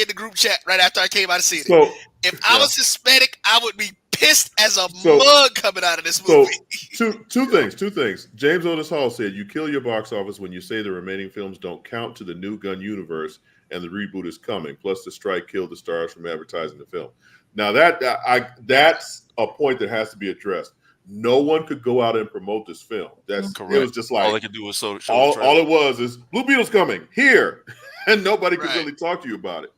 the group chat right after I came out of seeing it? So, if I was Hispanic, I would be pissed as a mug coming out of this movie. So two things. James Otis Hall said, "You kill your box office when you say the remaining films don't count to the new gun universe and the reboot is coming. Plus, the strike killed the stars from advertising the film." Now that's a point that has to be addressed. No one could go out and promote this film. That's correct. It was just like all they could do was show all it was is Blue Beetle's coming here, and nobody could really talk to you about it.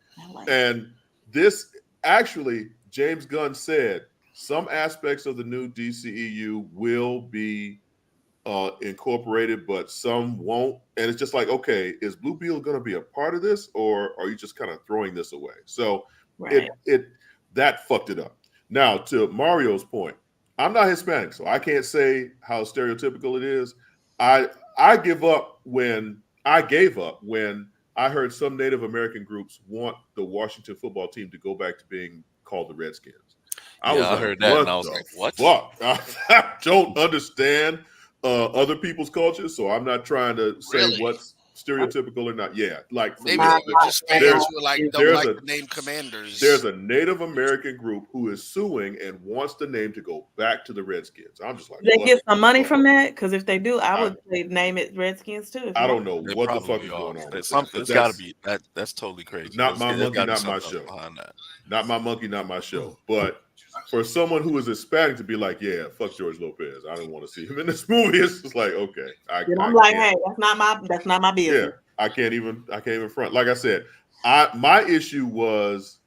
And this actually, James Gunn said some aspects of the new DCEU will be incorporated, but some won't. And it's just like, okay, is Blue Beetle going to be a part of this, or are you just kind of throwing this away? So that fucked it up. Now, to Mario's point, I'm not Hispanic, so I can't say how stereotypical it is. I gave up when I heard some Native American groups want the Washington football team to go back to being called the Redskins. I Yeah, was I like, heard that what and I was the like, what? fuck? I don't understand other people's cultures, so I'm not trying to say Really? what's stereotypical or not. Yeah, like for Maybe real. they were just fans who don't there's like a the name Commanders. there's a Native American group who is suing and wants the name to go back to the Redskins. I'm just like, They what get some money the from fuck? that? Because if they do, I would say name it Redskins too. If I you don't want. know They what the fuck probably is are. going on with that. Something. But It's got to that's be that's totally crazy. not my There's monkey, got to be not my something else show. behind that. Not my monkey, not my show. But for someone who is Hispanic to be like, yeah, fuck George Lopez, I don't want to see him in this movie. It's just like, okay, Then I'm like, can't. hey, that's not my business. Yeah, I can't even front. Like I said, my issue was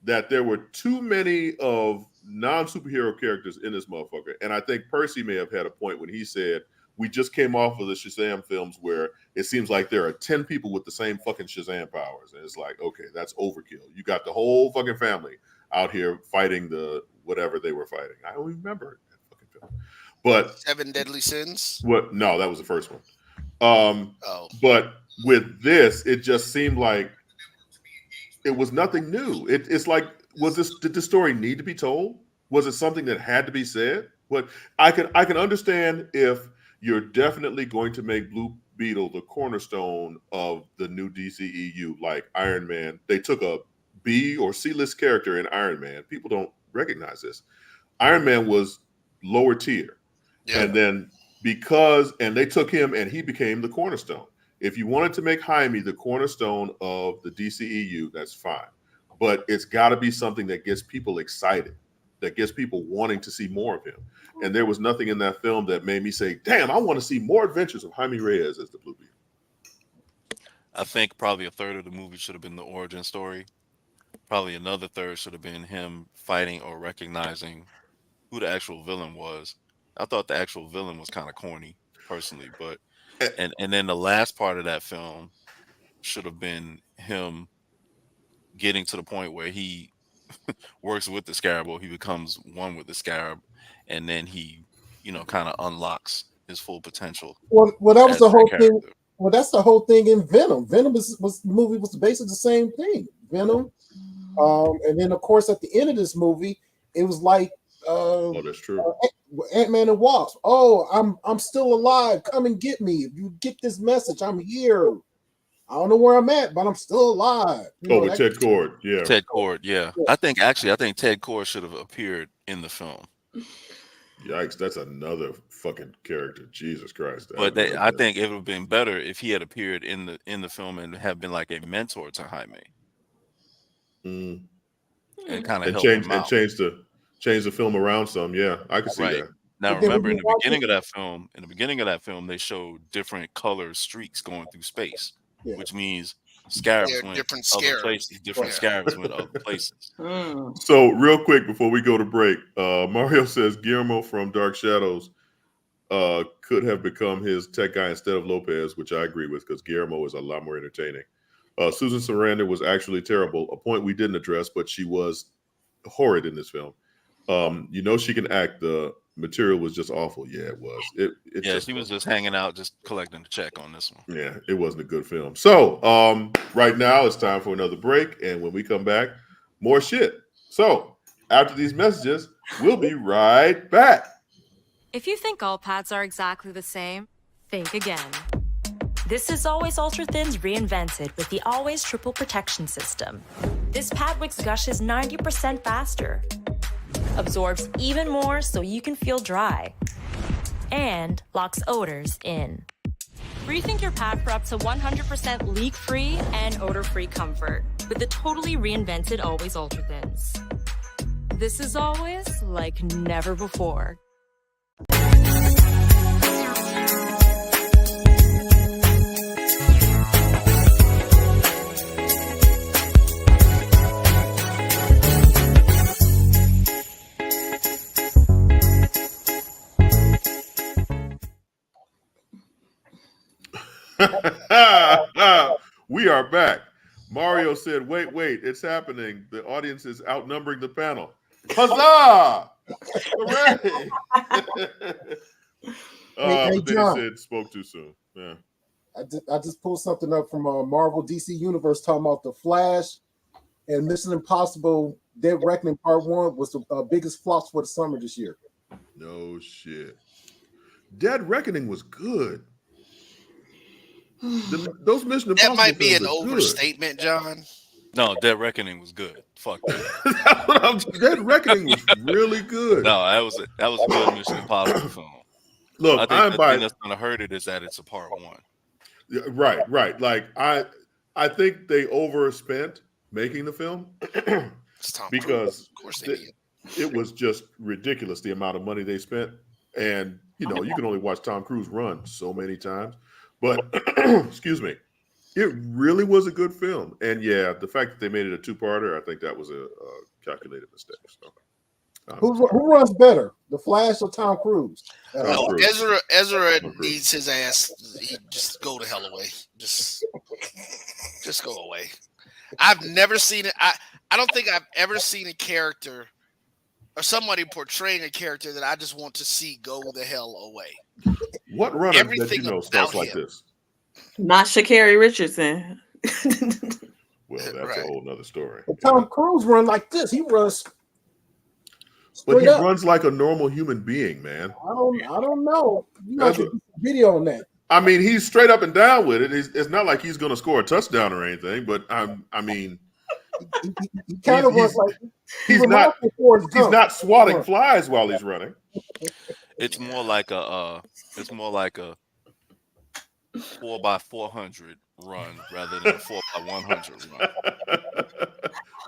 that there were too many of non-superhero characters in this motherfucker. And I think Percy may have had a point when he said, we just came off of the Shazam films where it seems like there are 10 people with the same fucking Shazam powers. And it's like, okay, that's overkill. You got the whole fucking family out here fighting the whatever they were fighting. I don't even remember that fucking film. But 7 Deadly Sins? what? No, that was the first one. But with this, it just seemed like it was nothing new. It's like, did the story need to be told? Was it something that had to be said? What I can understand if you're definitely going to make Blue Beetle the cornerstone of the new DCEU, like Iron Man. They took a B or C-list character in Iron Man. People don't recognize this. Iron Man was lower tier. Yeah. And then they took him and he became the cornerstone. If you wanted to make Jaime the cornerstone of the DCEU, that's fine. But it's got to be something that gets people excited, that gets people wanting to see more of him. And there was nothing in that film that made me say, damn, I want to see more adventures of Jaime Reyes as the Blue Beetle. I think probably a third of the movie should have been the origin story. Probably another third should have been him fighting or recognizing who the actual villain was. I thought the actual villain was kind of corny, personally, but and then the last part of that film should have been him getting to the point where he works with the Scarab, or he becomes one with the Scarab, and then he, kind of unlocks his full potential. Well, that was as the whole character. thing. Well, that's the whole thing in Venom. Venom the movie was basically the same thing. Venom, and then of course at the end of this movie, it was like, oh, that's true. Ant-Man and Wasp. Oh, I'm still alive. Come and get me. If you get this message, I'm here. I don't know where I'm at, but I'm still alive. With Ted Kord, yeah. Ted Kord, yeah. I think Ted Kord should have appeared in the film. Yikes, that's another fucking character. Jesus Christ. But I think it would have been better if he had appeared in the film and have been like a mentor to Jaime. And kind of help him out. Change the film around some. Yeah, I can see that. Now remember, in the beginning of that film, they showed different color streaks going through space, which means scarabs went different other places. Different scarabs went other places. So real quick before we go to break, Mario says Guillermo from Dark Shadows could have become his tech guy instead of Lopez, which I agree with because Guillermo is a lot more entertaining. Susan Sarandon was actually terrible, a point we didn't address, but she was horrid in this film. She can act. The material was just awful. Yeah, it was. She was just hanging out, just collecting the check on this one. Yeah, it wasn't a good film. So right now it's time for another break, and when we come back, more shit. So after these messages, we'll be right back. If you think all pads are exactly the same, think again. This is Always Ultra Thins reinvented with the Always Triple Protection System. This pad wicks gushes 90% faster, absorbs even more so you can feel dry, and locks odors in. Rethink your pad for up to 100% leak-free and odor-free comfort with the totally reinvented Always Ultra Thins. This is always like never before. We are back. Mario said, wait, it's happening. The audience is outnumbering the panel. Huzzah! Hooray! Hey, but then John. he said, spoke too soon. Yeah. I just pulled something up from Marvel DC Universe talking about the Flash and Mission Impossible Dead Reckoning Part 1 was the biggest flops for the summer this year. No shit. Dead Reckoning was good. Those Mission That Impossible might be films an are good. overstatement, John. No, Dead Reckoning was good. Fuck that. Dead Reckoning was really good. No, that was a good Mission Impossible film. Look, I think the thing that's gonna hurt it is that it's a part 1. Yeah, right. Like I think they overspent making the film because of course they did. It was just ridiculous the amount of money they spent, and you can only watch Tom Cruise run so many times. But excuse me, it really was a good film, and yeah, the fact that they made it a 2-parter, I think that was a calculated mistake. So, who runs better, The Flash or Tom Cruise? No, Ezra needs his ass. He just go the hell away. Just go away. I've never seen it. I don't think I've ever seen a character or somebody portraying a character that I just want to see go the hell away. What runner that you know starts like this? Not Sha'Carri Richardson. Well, that's a whole nother story. But Tom Cruise run like this. He runs. But he up. runs like a normal human being, man. I don't know. You have to do some video on that. I mean, he's straight up and down with it. It's not like he's going to score a touchdown or anything. But I mean, he kind of runs like he's not swatting flies while he's running. It's more like a 4x400 run rather than a 4x100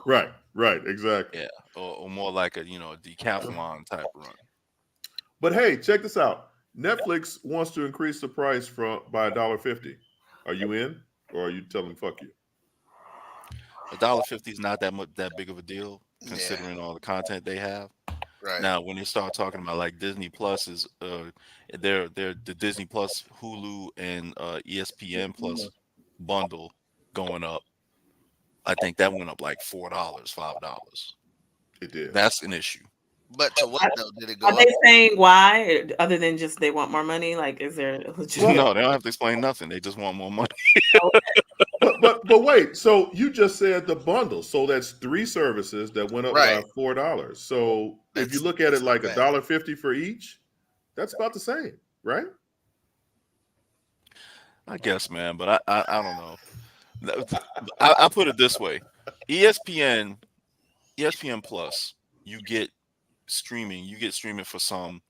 run. Right, exactly. Yeah, or more like a decathlon type run. But hey, check this out. Netflix wants to increase the price by $1.50. Are you in, or are you telling fuck you? $1.50 is not that big of a deal considering all the content they have. Right now, when they start talking about like Disney Plus is they're the Disney Plus, Hulu, and ESPN Plus bundle going up. I think that went up like $4, $5. It did. That's an issue. But to what though did it go Are up? they saying why, other than just they want more money? Like, is there a legitimate? No, they don't have to explain nothing. They just want more money. but wait. So you just said the bundle. So that's 3 services that went up by $4. So if you look at it like $1.50 for each, that's about the same, right? I guess, man. But I don't know. I put it this way: ESPN Plus, you get streaming for some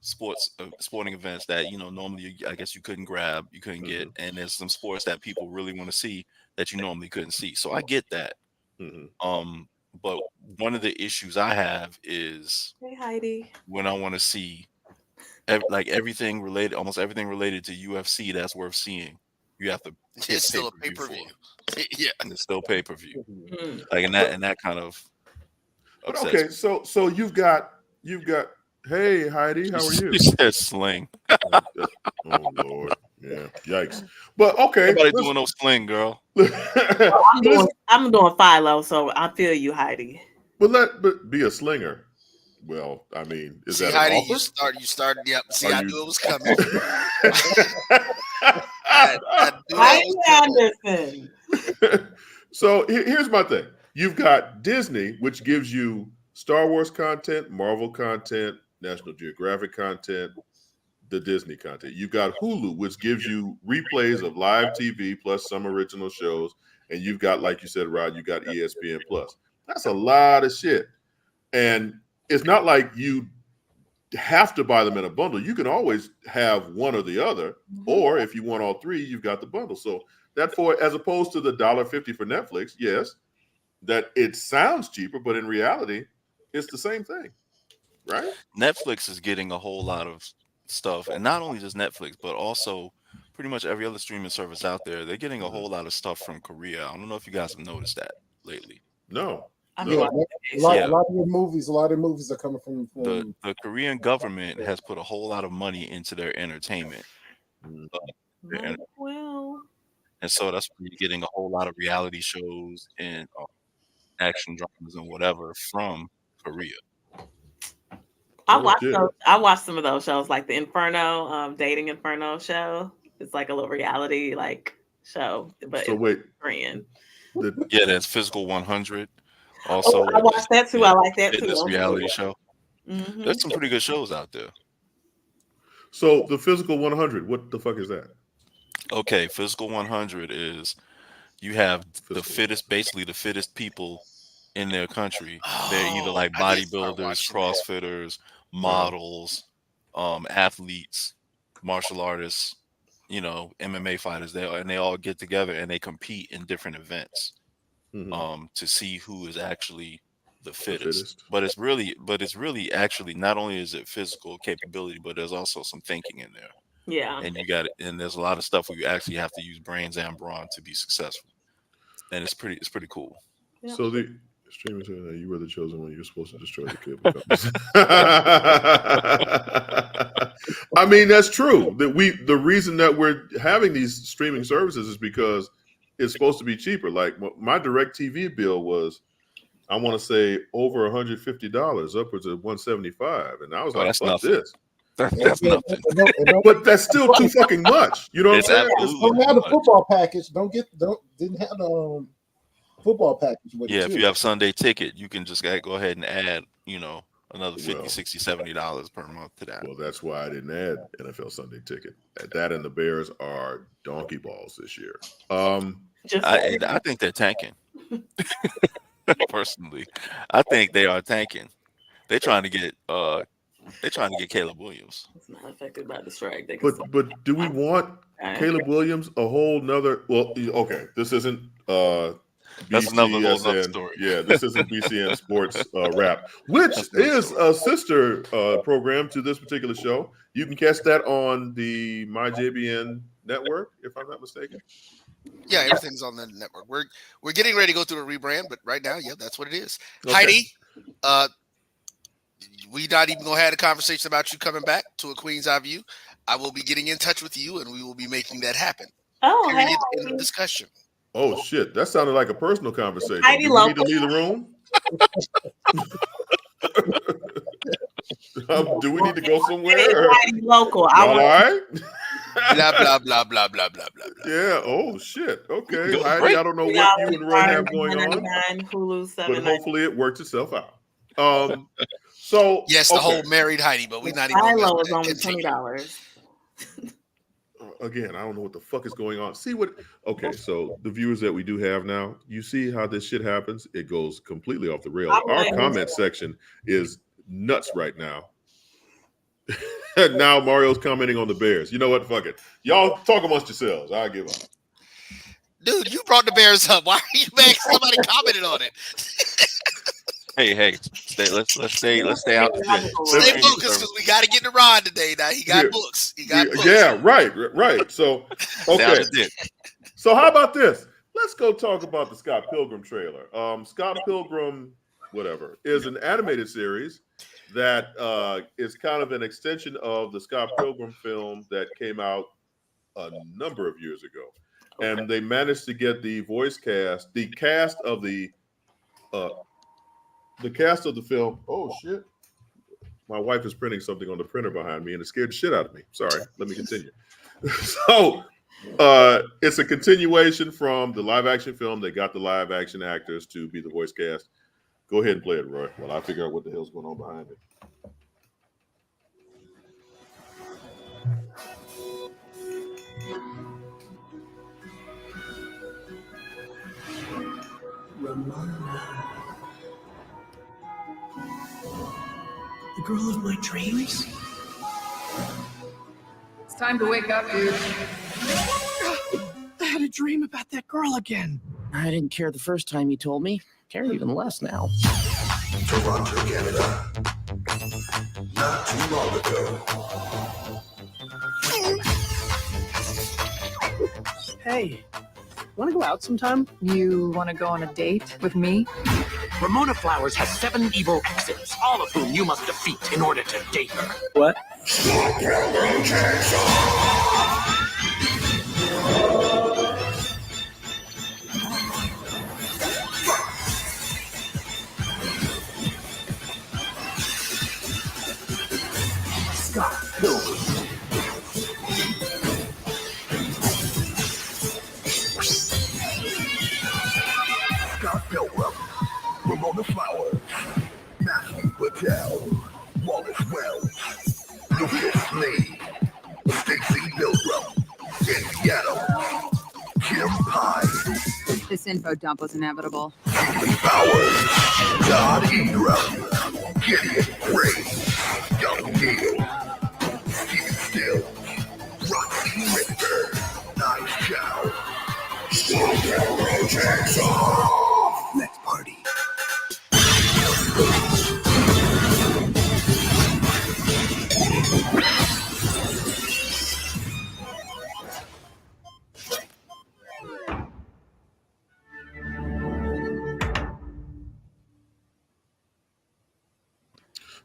sporting events that normally I guess you couldn't get, and there's some sports that people really want to see that you normally couldn't see. So I get that. But one of the issues I have is when I want to see almost everything related to UFC that's worth seeing, you have to. It's still a pay-per-view. Yeah, and it's still pay-per-view. Like and that kind of. But okay, so you've got. Hey Heidi, how are you? She said sling. Oh Lord, yeah, yikes. But okay, nobody doing no sling, girl. I'm doing Philo, so I feel you, Heidi. But be a slinger. Well, I mean, is that Heidi? an offer? You started. Yep. See, I knew it was coming. Heidi Anderson. So here's my thing. You've got Disney, which gives you Star Wars content, Marvel content, National Geographic content, the Disney content. You've got Hulu, which gives you replays of live TV plus some original shows. And you've got, like you said, Rod, you got ESPN Plus. That's a lot of shit. And it's not like you have to buy them in a bundle. You can always have one or the other. Or if you want all 3, you've got the bundle. So that as opposed to the $1.50 for Netflix, yes, that it sounds cheaper, but in reality, it's the same thing, right? Netflix is getting a whole lot of stuff, and not only just Netflix, but also pretty much every other streaming service out there. They're getting a whole lot of stuff from Korea. I don't know if you guys have noticed that lately. No. A lot of movies are coming from the Korean government has put a whole lot of money into their entertainment. And so that's where you're getting a whole lot of reality shows and action dramas and whatever from Korea. I watched some of those shows, like the Inferno, Dating Inferno show. It's like a little reality show, but so wait, Korean. Yeah, that's Physical 100. Also, I watched that too. I like that too. fitness reality show. Mm-hmm. There's some pretty good shows out there. So the Physical 100, what the fuck is that? Okay, Physical 100 is you have the fittest, basically the fittest people in their country. They're either like bodybuilders, CrossFitters, models, athletes, martial artists, MMA fighters. They all get together and they compete in different events to see who is actually the fittest. But it's really actually not only is it physical capability, but there's also some thinking in there. Yeah. And and there's a lot of stuff where you actually have to use brains and brawn to be successful. And it's pretty cool. Yep. So the streaming said that you were the chosen one. You're supposed to destroy the cable companies. I mean, that's true. The reason that we're having these streaming services is because it's supposed to be cheaper. Like my DirecTV bill was, I want to say, over $150, upwards of $175, and I was like, "Fuck this." That's nothing. But that's still too fucking much. You know what I'm saying? Don't have the football package. Didn't have the football package with Yeah, it if you have Sunday Ticket, you can just go ahead and add, another $50, $60, $70 per month to that. Well, that's why I didn't add NFL Sunday Ticket. That and the Bears are donkey balls this year. I think they're tanking. Personally, I think they are tanking. They're trying to get Caleb Williams. It's not affected by the strike. But do we want Caleb Williams a whole nother? Well, okay, this isn't that's another whole nother story. Yeah, this isn't BCN Sports Wrap, which is a sister program to this particular show. You can catch that on the MyJBN network, if I'm not mistaken. Yeah, everything's on the network. We're getting ready to go through a rebrand, but right now, yeah, that's what it is. Okay. Heidi, we not even gonna have a conversation about you coming back to A Queen's Eye View. I will be getting in touch with you, and we will be making that happen. Oh, Period. End of discussion. Oh shit, that sounded like a personal conversation. Heidi Do we need to leave the room? Do we need to go somewhere? Heidi local. All right. Blah blah blah blah blah blah blah. Yeah. Oh shit. Okay, Heidi. I don't know what you and Ron have going on, Hulu, but hopefully it works itself out. So yes, the whole married Heidi, but we not even. Milo is only $20. Again, I don't know what the fuck is going on. Okay, so the viewers that we do have now, you see how this shit happens? It goes completely off the rails. Our comment section is nuts right now. Now Mario's commenting on the Bears. You know what? Fuck it. Y'all talk amongst yourselves. I give up. Dude, you brought the Bears up. Why are you mad? Somebody commented on it. Hey, let's stay out today. Stay focused because we got to get to Ron today. Now he got books. He got books. Yeah, right. So okay. So how about this? Let's go talk about the Scott Pilgrim trailer. Scott Pilgrim, whatever, is an animated series that is kind of an extension of the Scott Pilgrim film that came out a number of years ago. Okay. And they managed to get the cast of the film. Oh shit. My wife is printing something on the printer behind me and it scared the shit out of me. Sorry, let me continue. So it's a continuation from the live action film. They got the live action actors to be the voice cast. Go ahead and play it, Roy, while I figure out what the hell's going on behind it. The girl of my dreams? It's time to wake up, dude. I had a dream about that girl again. I didn't care the first time you told me. Care even less now. Toronto, Canada. Not too long ago. Hey, want to go out sometime? You want to go on a date with me? Ramona Flowers has 7 evil exes, all of whom you must defeat in order to date her. What? Scott Pilgrim takes Scott Pilgrim. Scott Pilgrim. Ramona Lucas Lee, Stacey Milgram, Seattle, Kim Pine, This info dump was inevitable. Keely Bowers, Todd Ingram, Gideon Gray, Young Neal, Steve Still, Roxy Richter, Nice Chow. Takes off. Let's party.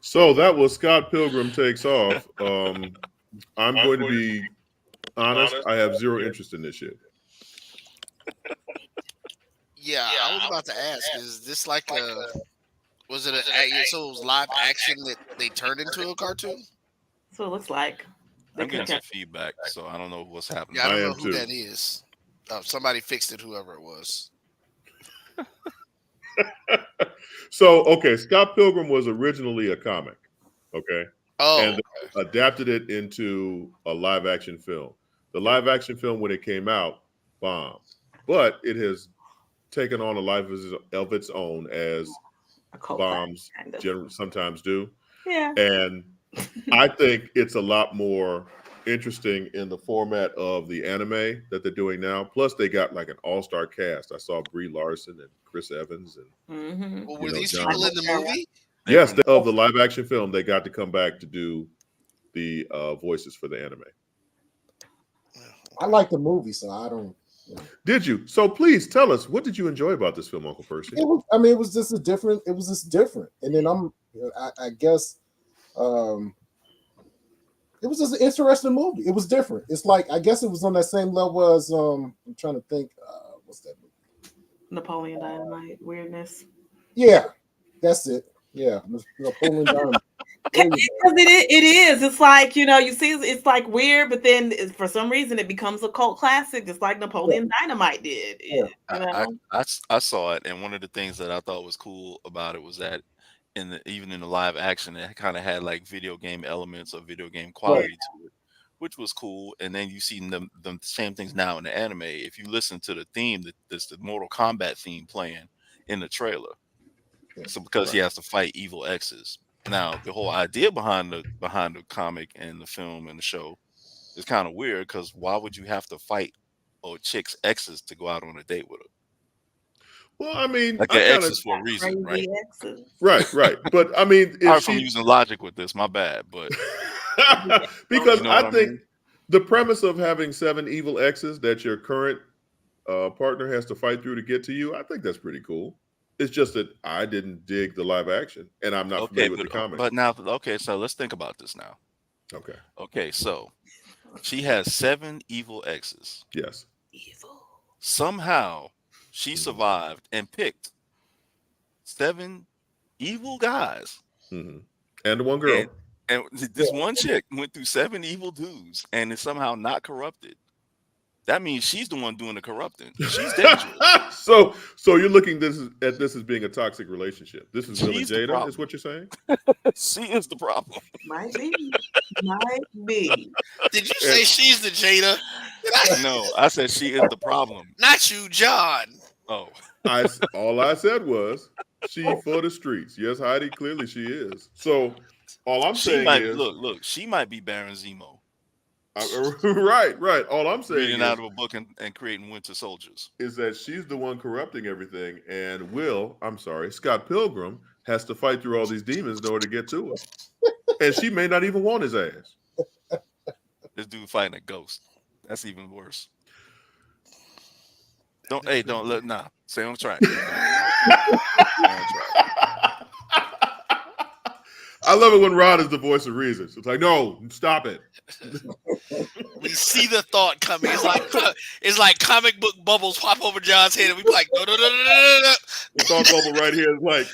So that was Scott Pilgrim Takes Off. I'm going to be honest. I have zero interest in this shit. Yeah, I was about to ask, is this like a, was it so it was live action that they turned into a cartoon? So it looks like. I'm getting some feedback, so I don't know what's happening. Yeah, I don't know who that is. Somebody fixed it, whoever it was. So, okay, Scott Pilgrim was originally a comic, okay? Oh, and they adapted it into a live action film. The live action film, when it came out, bombed. But it has taken on a life of its own, as bombs sometimes do. Yeah. And I think it's a lot more interesting in the format of the anime that they're doing now. Plus, they got like an all-star cast. I saw Brie Larson and Chris Evans and Well, were these people in the movie? Yes, of the live action film, they got to come back to do the voices for the anime. I like the movie, so I don't. Did you? So please tell us, what did you enjoy about this film, Uncle Percy? It was, I mean, it was just different. And then I guess, it was just an interesting movie. It was different. It's like, I guess it was on that same level as I'm trying to think, what's that movie? Napoleon Dynamite weirdness. Yeah, that's it. Yeah, Napoleon Dynamite. Because it is. It's like, you see, it's like weird, but then for some reason it becomes a cult classic, just like Napoleon Dynamite did. Yeah. I saw it, and one of the things that I thought was cool about it was that even in the live action, it kind of had like video game elements or video game quality to it, which was cool. And then you see the same things now in the anime. If you listen to the theme, there's the Mortal Kombat theme playing in the trailer. So because he has to fight evil exes. Now, the whole idea behind the comic and the film and the show is kind of weird, because why would you have to fight a chick's exes to go out on a date with her? Well, I mean, like your exes for a reason, right? Right. But I mean, if I'm using logic with this, my bad. But because I think the premise of having 7 evil exes that your current partner has to fight through to get to you, I think that's pretty cool. It's just that I didn't dig the live action, and I'm not familiar with the comic. But now, so let's think about this now. Okay, so she has 7 evil exes. Yes. Somehow she survived and picked 7 evil guys. Mm-hmm. And one girl. And this one chick went through 7 evil dudes and is somehow not corrupted. That means she's the one doing the corrupting. She's dangerous. So you're looking at this as being a toxic relationship. This is really Jada, is what you're saying? She is the problem. Might be. Did you say she's the Jada? No, I said she is the problem. Not you, John. Oh. All I said was she for the streets. Yes, Heidi, clearly she is. So all I'm saying is look, she might be Baron Zemo. Right. All I'm saying reading out of a book and creating Winter Soldiers is that she's the one corrupting everything, and Scott Pilgrim has to fight through all these demons in order to get to her, and she may not even want his ass. This dude fighting a ghost. That's even worse. Stay on track. I love it when Rod is the voice of reason. So it's like, no, stop it. We see the thought coming. It's like comic book bubbles pop over John's head, and we be like, no. The thought bubble right here is like,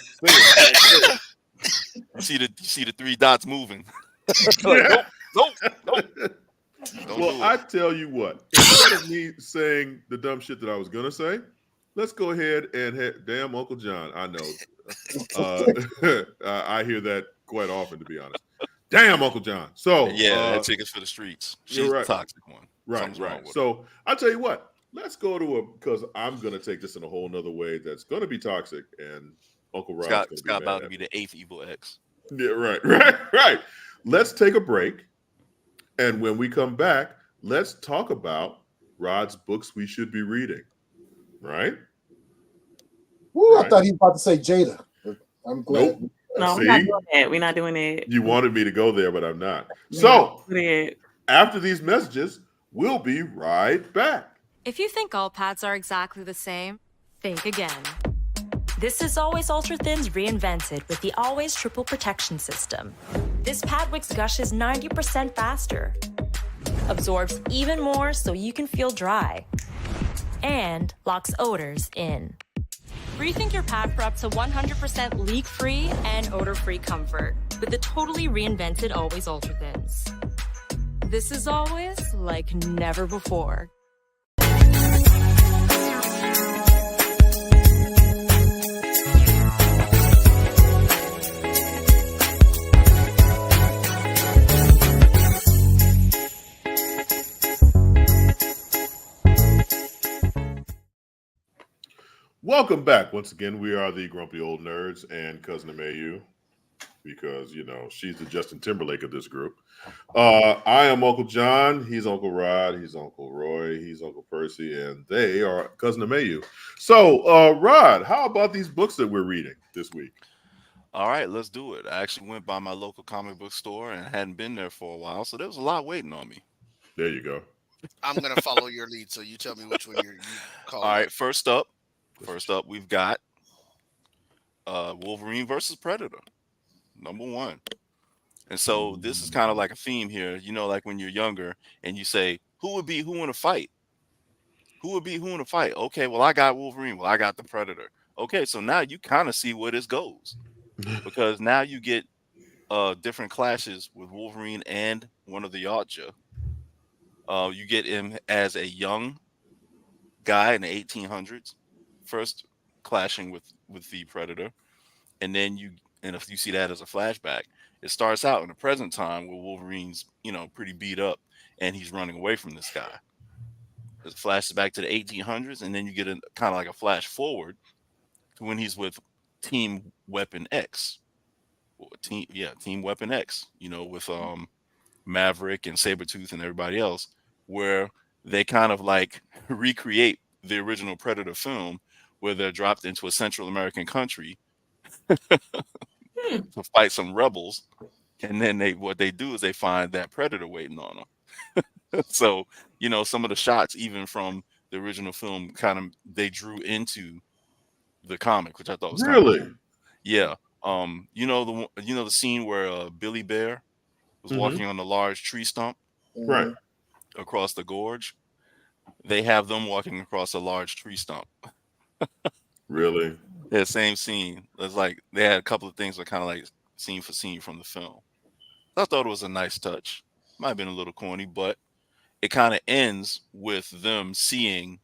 you see the 3 dots moving. Nope. Well, I tell you what, instead of me saying the dumb shit that I was gonna say, let's go ahead and damn Uncle John. I know. I hear that quite often, to be honest. Damn, Uncle John. So Yeah, that chick's for the streets. You're She's right. the toxic one. Right, Something's wrong right. with her. So I'll tell you what. Let's go to because I'm going to take this in a whole nother way that's going to be toxic, and Uncle Rod's going to be Scott mad about to at be me. the 8th evil X. Yeah, right. Let's take a break, and when we come back, let's talk about Rod's books we should be reading. Right? Woo, Right. I thought he was about to say Jada. But I'm glad. Nope. No, we're not doing that. We're not doing that. You wanted me to go there, but I'm not. We're So not doing that. after these messages, we'll be right back. If you think all pads are exactly the same, think again. This is Always Ultra Thins reinvented with the Always Triple Protection System. This pad wicks gushes 90% faster, absorbs even more so you can feel dry, and locks odors in. Rethink your pad for up to 100% leak-free and odor-free comfort with the totally reinvented Always Ultra Thins. This is always like never before. Welcome back. Once again, we are the Grumpy Old Nerds and Cousin Mayu, because, she's the Justin Timberlake of this group. I am Uncle John. He's Uncle Rod. He's Uncle Roy. He's Uncle Percy. And they are Cousin Mayu. So, Rod, how about these books that we're reading this week? All right, let's do it. I actually went by my local comic book store and hadn't been there for a while, so there was a lot waiting on me. There you go. I'm going to follow your lead, so you tell me which one you call. All right, first up, we've got Wolverine versus Predator, #1. And so this is kind of like a theme here, like when you're younger and you say, who in a fight? Who in a fight? Okay, well, I got Wolverine. Well, I got the Predator. Okay, so now you kind of see where this goes, because now you get different clashes with Wolverine and one of the Yautja. You get him as a young guy in the 1800s, first clashing with the Predator, and then if you see that as a flashback, it starts out in the present time where Wolverine's pretty beat up and he's running away from this guy. It flashes back to the 1800s, and then you get a kind of like a flash forward to when he's with Team Weapon X, Team Weapon X. With Maverick and Sabretooth and everybody else, where they kind of like recreate the original Predator film, where they're dropped into a Central American country to fight some rebels, and then what they do is they find that Predator waiting on them. So some of the shots, even from the original film, kind of they drew into the comic, which I thought was really cool. Yeah. The scene where Billy Bear was walking on the large tree stump, right, across the gorge. They have them walking across a large tree stump. Really? Yeah, same scene. It's like they had a couple of things that kind of like scene for scene from the film. I thought it was a nice touch. Might have been a little corny, but it kind of ends with them seeing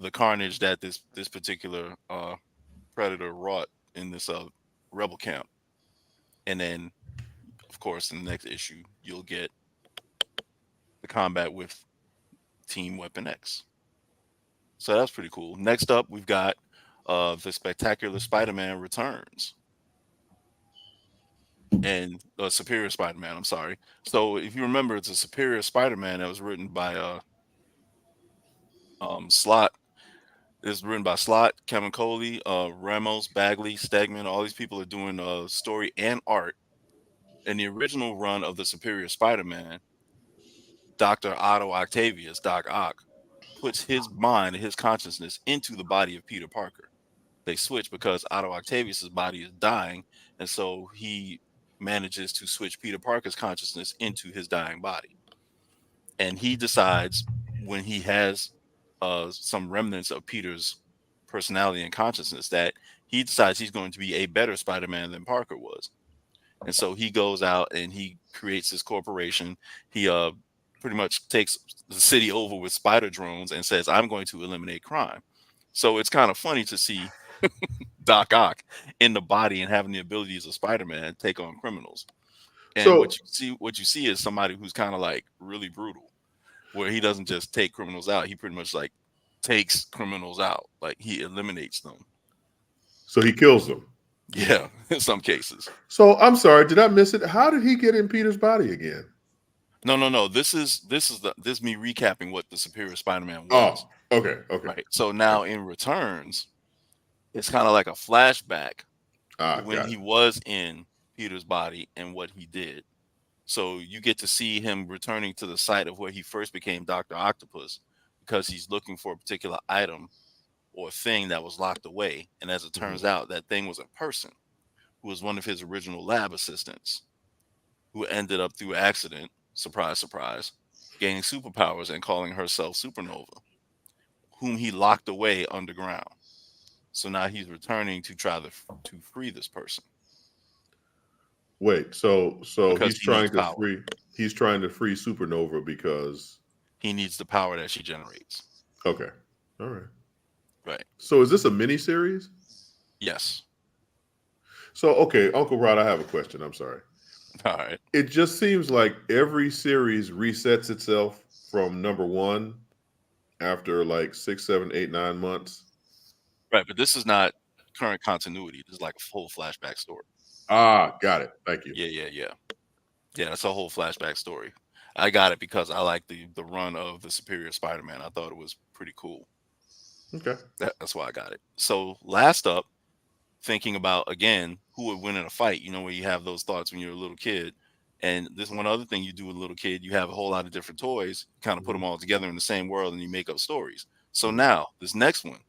the carnage that this particular Predator wrought in this rebel camp. And then, of course, in the next issue, you'll get the combat with Team Weapon X. So that's pretty cool. Next up, we've got the Spectacular Spider-Man Returns. And Superior Spider-Man, I'm sorry. So if you remember, it's a Superior Spider-Man that was written by Slott. It's written by Slott, Kevin Coley, Ramos, Bagley, Stegman. All these people are doing story and art. In the original run of the Superior Spider-Man, Dr. Otto Octavius, Doc Ock, puts his mind and his consciousness into the body of Peter Parker. They switch because Otto Octavius's body is dying, and so he manages to switch Peter Parker's consciousness into his dying body. And he decides, when he has some remnants of Peter's personality and consciousness, that he decides he's going to be a better Spider-Man than Parker was. And so he goes out and he creates this corporation. He pretty much takes the city over with spider drones and says, I'm going to eliminate crime. So it's kind of funny to see Doc Ock in the body and having the abilities of Spider-Man take on criminals. And So what you see is somebody who's kind of like really brutal, where he doesn't just take criminals out. He pretty much like takes criminals out. Like he eliminates them. so he kills them. Yeah, in some cases. So I'm sorry, did I miss it? How did he get in Peter's body again? No. This is me recapping what the Superior Spider-Man was. Oh, okay. Right. So now in Returns, it's kind of like a flashback to when he was in Peter's body and what he did. So you get to see him returning to the site of where he first became Dr. Octopus because he's looking for a particular item or thing that was locked away. And as it turns out, that thing was a person who was one of his original lab assistants who ended up through accident, surprise, surprise, gaining superpowers and calling herself Supernova, whom he locked away underground. So now he's returning to try to free this person. Wait, so Because he's trying to free Supernova because he needs the power that she generates. Okay. All right. Right. So is this a mini series? Yes. So okay, Uncle Rod, I have a question. I'm sorry. All right. It just seems like every series resets itself from number one after like 6, 7, 8, 9 months. Right, but this is not current continuity. This is like a full flashback story. Ah, got it. Thank you. Yeah. Yeah, that's a whole flashback story. I got it because I like the run of the Superior Spider-Man. I thought it was pretty cool. Okay. That's why I got it. So last up, thinking about again who would win in a fight. You know, where you have those thoughts when you're a little kid. And this one other thing you do with a little kid, you have a whole lot of different toys, kind of put them all together in the same world, and you make up stories. So now this next one,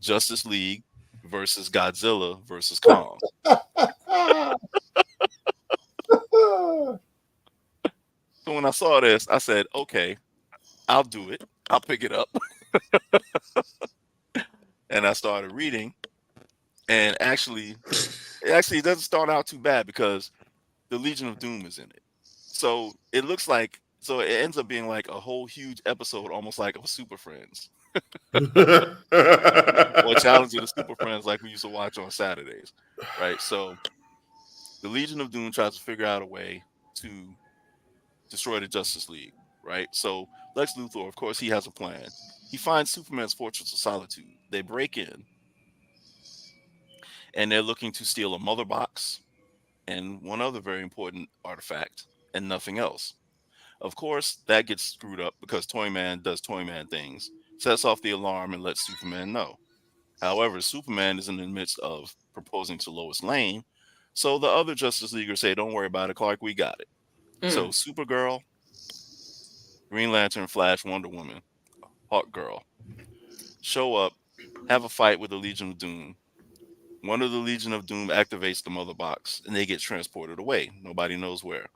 Justice League versus Godzilla versus Kong. So when I saw this, I said, okay, I'll do it. I'll pick it up. And I started reading. And actually, it doesn't start out too bad because the Legion of Doom is in it. So it looks like, so it ends up being like a whole huge episode, almost like of Super Friends. Or Challenge of the Super Friends like we used to watch on Saturdays. Right? So the Legion of Doom tries to figure out a way to destroy the Justice League. Right? So Lex Luthor, of course, he has a plan. He finds Superman's Fortress of Solitude. They break in. And they're looking to steal a mother box and one other very important artifact and nothing else. Of course, that gets screwed up because Toyman does Toyman things, sets off the alarm and lets Superman know. However, Superman is in the midst of proposing to Lois Lane, so the other Justice Leaguers say, don't worry about it, Clark, we got it. So Supergirl, Green Lantern, Flash, Wonder Woman, Hawkgirl show up, have a fight with the Legion of Doom. One of the Legion of Doom activates the mother box and they get transported away. Nobody knows where.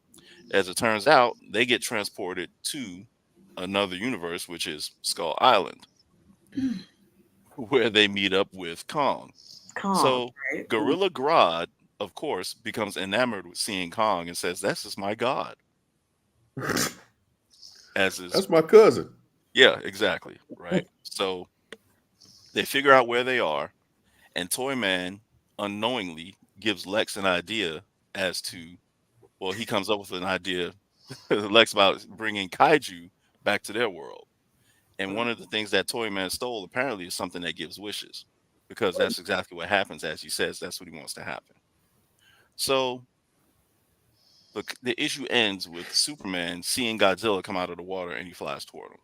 As it turns out, they get transported to another universe, which is Skull Island, where they meet up with Kong. So right? Gorilla Grodd, of course, becomes enamored with seeing Kong and says, "This is my god." That's my cousin. Yeah, exactly. Right. So they figure out where they are. And Toyman unknowingly gives Lex an idea as to, well, he comes up with an idea, Lex, about bringing kaiju back to their world. And one of the things that Toyman stole apparently is something that gives wishes, because that's exactly what happens. As he says, that's what he wants to happen. So the issue ends with Superman seeing Godzilla come out of the water and he flies toward him.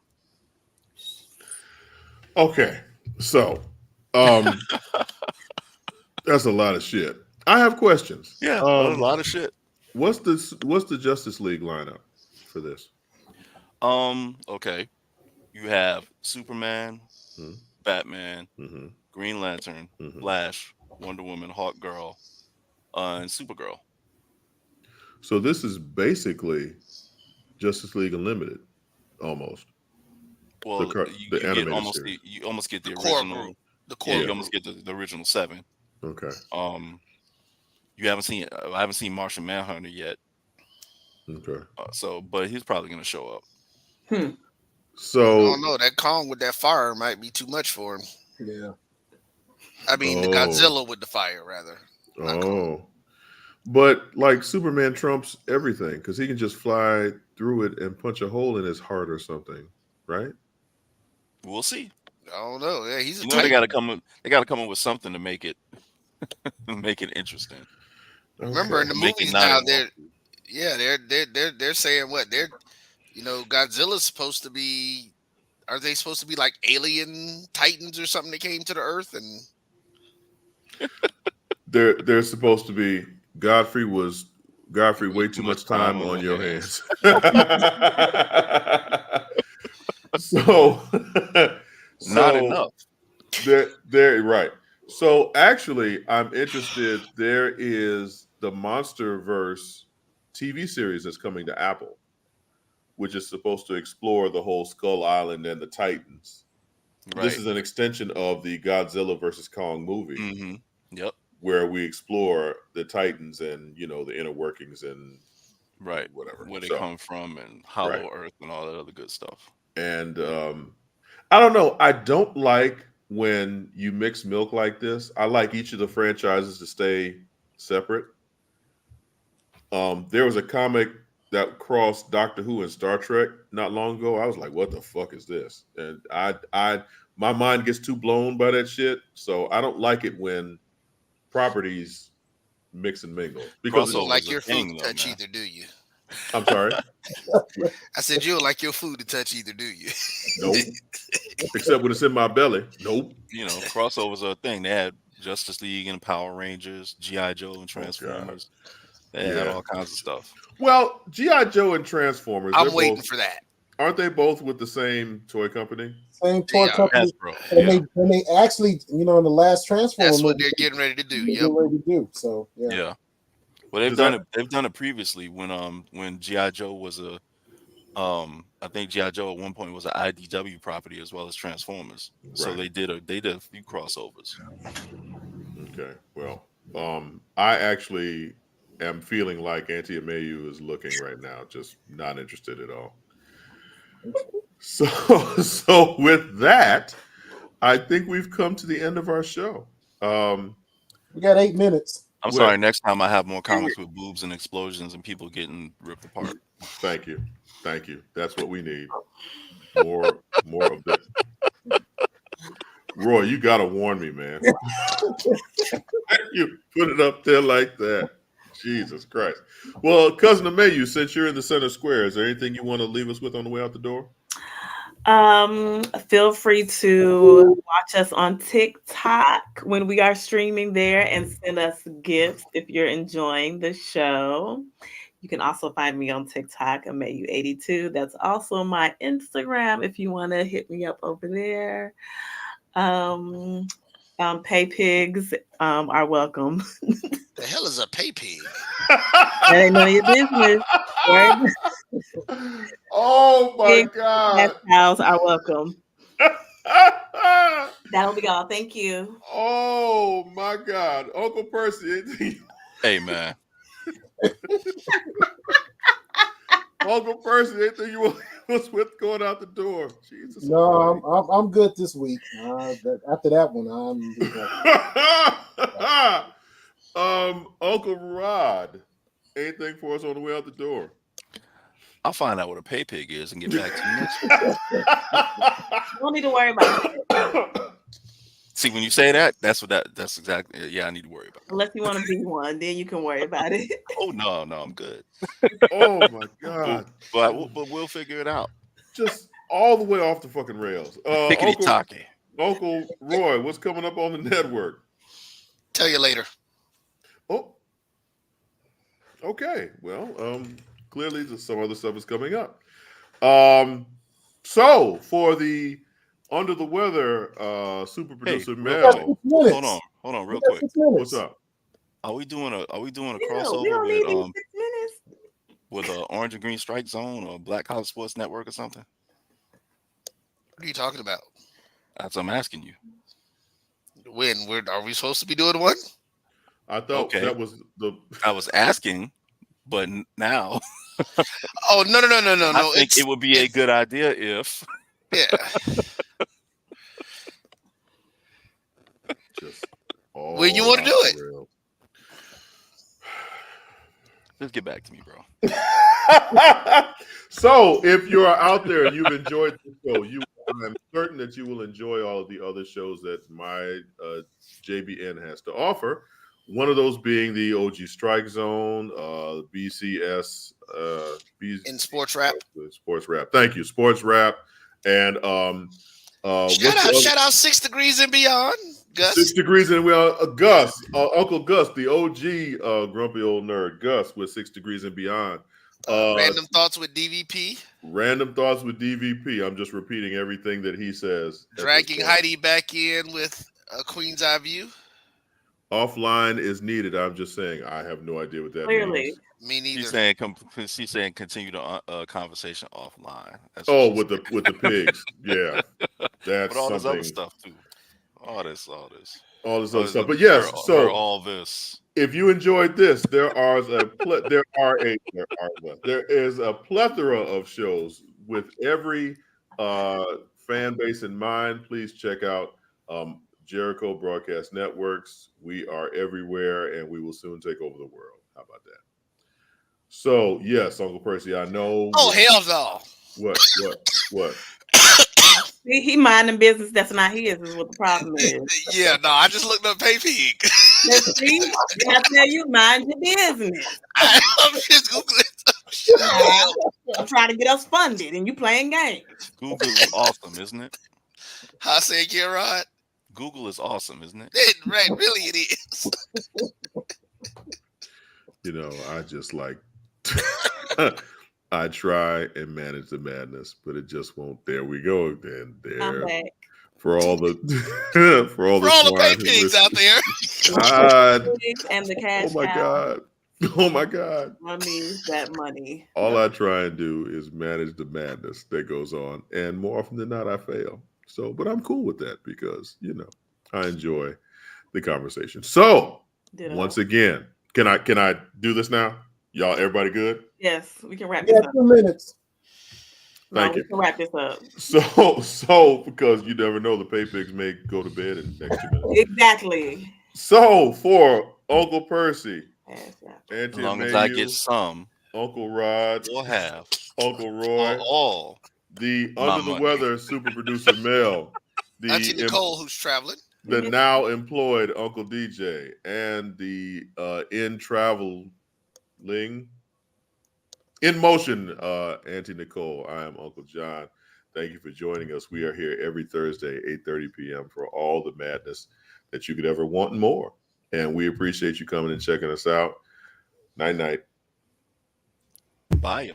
Okay. So that's a lot of shit. I have questions. Yeah, a lot of shit. What's the Justice League lineup for this? Okay. You have Superman, Batman, Green Lantern, Flash, Wonder Woman, Hawkgirl, and Supergirl. So this is basically Justice League Unlimited, almost. Well, the animated series. You almost get the core original. group. The core Yeah, group. you almost get the original 7. Okay. You haven't seen. I haven't seen Martian Manhunter yet. Okay. But he's probably going to show up. So I don't know. That Kong with that fire might be too much for him. Yeah. I mean, the Godzilla with the fire, rather. Oh. But like Superman trumps everything because he can just fly through it and punch a hole in his heart or something, right? We'll see. I don't know. Yeah, he's a You know, they titan. got to come up with something to make it make it interesting. Remember in the Make it movies not now, exhausting. they're saying what Godzilla's supposed to be. Are they supposed to be like alien titans or something that came to the Earth? And They're supposed to be. Godfrey way too much time on your hands. So Not enough. They're right. So actually, I'm interested. There is the MonsterVerse TV series that's coming to Apple, which is supposed to explore the whole Skull Island and the Titans. Right. This is an extension of the Godzilla versus Kong movie. Mm-hmm. Yep. Where we explore the Titans and the inner workings and right, whatever, where they come from, and Hollow Earth and all that other good stuff. And I don't know. I don't like when you mix milk like this. I like each of the franchises to stay separate. There was a comic that crossed Doctor Who and Star Trek not long ago. I was like, "What the fuck is this?" And my mind gets too blown by that shit. So I don't like it when properties mix and mingle because you don't like your food to touch either, do you? I'm sorry. I said you don't like your food to touch either, do you? Nope. Except when it's in my belly. Nope. Crossovers are a thing. They had Justice League and Power Rangers, G.I. Joe and Transformers. They had all kinds of stuff. Well, G.I. Joe and Transformers. I'm waiting for that. Aren't they both with the same toy company? Same toy company. And they actually, in the last Transformers, that's what they're getting ready to do. Getting ready to do. So yeah. Well, they've done it. They've done it previously when G.I. Joe was a, I think G.I. Joe at one point was an IDW property as well as Transformers. Right. So they did a few crossovers. Okay. Well, I actually am feeling like Auntie Amayu is looking right now, just not interested at all. So with that, I think we've come to the end of our show. We got 8 minutes. I'm sorry. Next time I have more comics with boobs and explosions and people getting ripped apart. Thank you. That's what we need. More of that. Roy, you gotta warn me, man. You put it up there like that. Jesus Christ. Well, Cousin Amayu, since you're in the center square, is there anything you want to leave us with on the way out the door? Feel free to watch us on TikTok when we are streaming there and send us gifts if you're enjoying the show. You can also find me on TikTok, Amayu82. That's also my Instagram if you want to hit me up over there. Pay pigs are welcome. The hell is a pay pig? That ain't none of your business. Right? Oh my God. Cows are welcome. That'll be all. Thank you. Oh my God. Uncle Percy. Hey, man. Uncle Percy, anything you was with going out the door? Jesus. No, I'm good this week. After that one, Uncle Rod, anything for us on the way out the door? I'll find out what a pay pig is and get back to you next week. You don't need to worry about it. See, when you say that's exactly. Yeah, I need to worry about it. Unless you want to be one, then you can worry about it. Oh no, I'm good. Oh my God! But we'll figure it out. Just all the way off the fucking rails. Uncle Roy, what's coming up on the network? Tell you later. Oh, okay. Well, clearly some other stuff is coming up. So for the Under the Weather super producer Mel. Hold on, real quick. What's up? Are we doing a crossover with Orange and Green Strike Zone or Black College Sports Network or something? What are you talking about? That's what I'm asking you. When are we supposed to be doing one? I thought that was I was asking, but now. Oh no! I think it would be a good idea if. Yeah. Just when you want to do it. Just get back to me, bro. So, if you're out there and you've enjoyed the show, I'm certain that you will enjoy all of the other shows that my JBN has to offer. One of those being the OG Strike Zone, BCS, in Sports Rap. Sports Rap. Thank you, Sports Rap, and shout out 6 Degrees and Beyond. Gus. 6 Degrees and Gus, Uncle Gus, the OG grumpy old nerd, Gus with 6 Degrees and Beyond. Random Thoughts with DVP. Random Thoughts with DVP. I'm just repeating everything that he says. Dragging Heidi back in with a Queen's Eye View. Offline is needed. I'm just saying. I have no idea what that means. Me neither. She's saying continue the conversation offline. That's with the pigs. Yeah, that's but all something. this other stuff too. All this other stuff. But yes, so all this. If you enjoyed this, there is a plethora of shows with every fan base in mind. Please check out Jericho Broadcast Networks. We are everywhere, and we will soon take over the world. How about that? So yes, Uncle Percy, I know. Oh hell no! What? See, he minding business that's not his is what the problem is. Yeah, no, I just looked up Pay Pig. See, I tell you, mind your business. I'm just Googling. I'm trying to get us funded, and you playing games. Google is awesome, isn't it? I say, Gerard. Google is awesome, isn't it? Right, really, it is. I just like. I try and manage the madness, but it just won't. There we go. Then there for all the Pay Pigs out there. God. And the cash. Oh my God. Money, that money. All I try and do is manage the madness that goes on, and more often than not, I fail. So, but I'm cool with that because I enjoy the conversation. So, once again, can I do this now? Y'all, everybody good? Yes, we can wrap this up. 2 minutes. Thank you. We can wrap this up. So because you never know, the Pay Pigs may go to bed in the next 2 minutes. Exactly. So for Uncle Percy, as long as I get some, Uncle Rod, we'll have Uncle Roy, all the under the weather super producer Mel, the Auntie Nicole who's traveling, the now employed Uncle DJ, and the in motion, Auntie Nicole. I am Uncle John. Thank you for joining us. We are here every Thursday, 8:30 p.m. for all the madness that you could ever want and more. And we appreciate you coming and checking us out. Night night. Bye.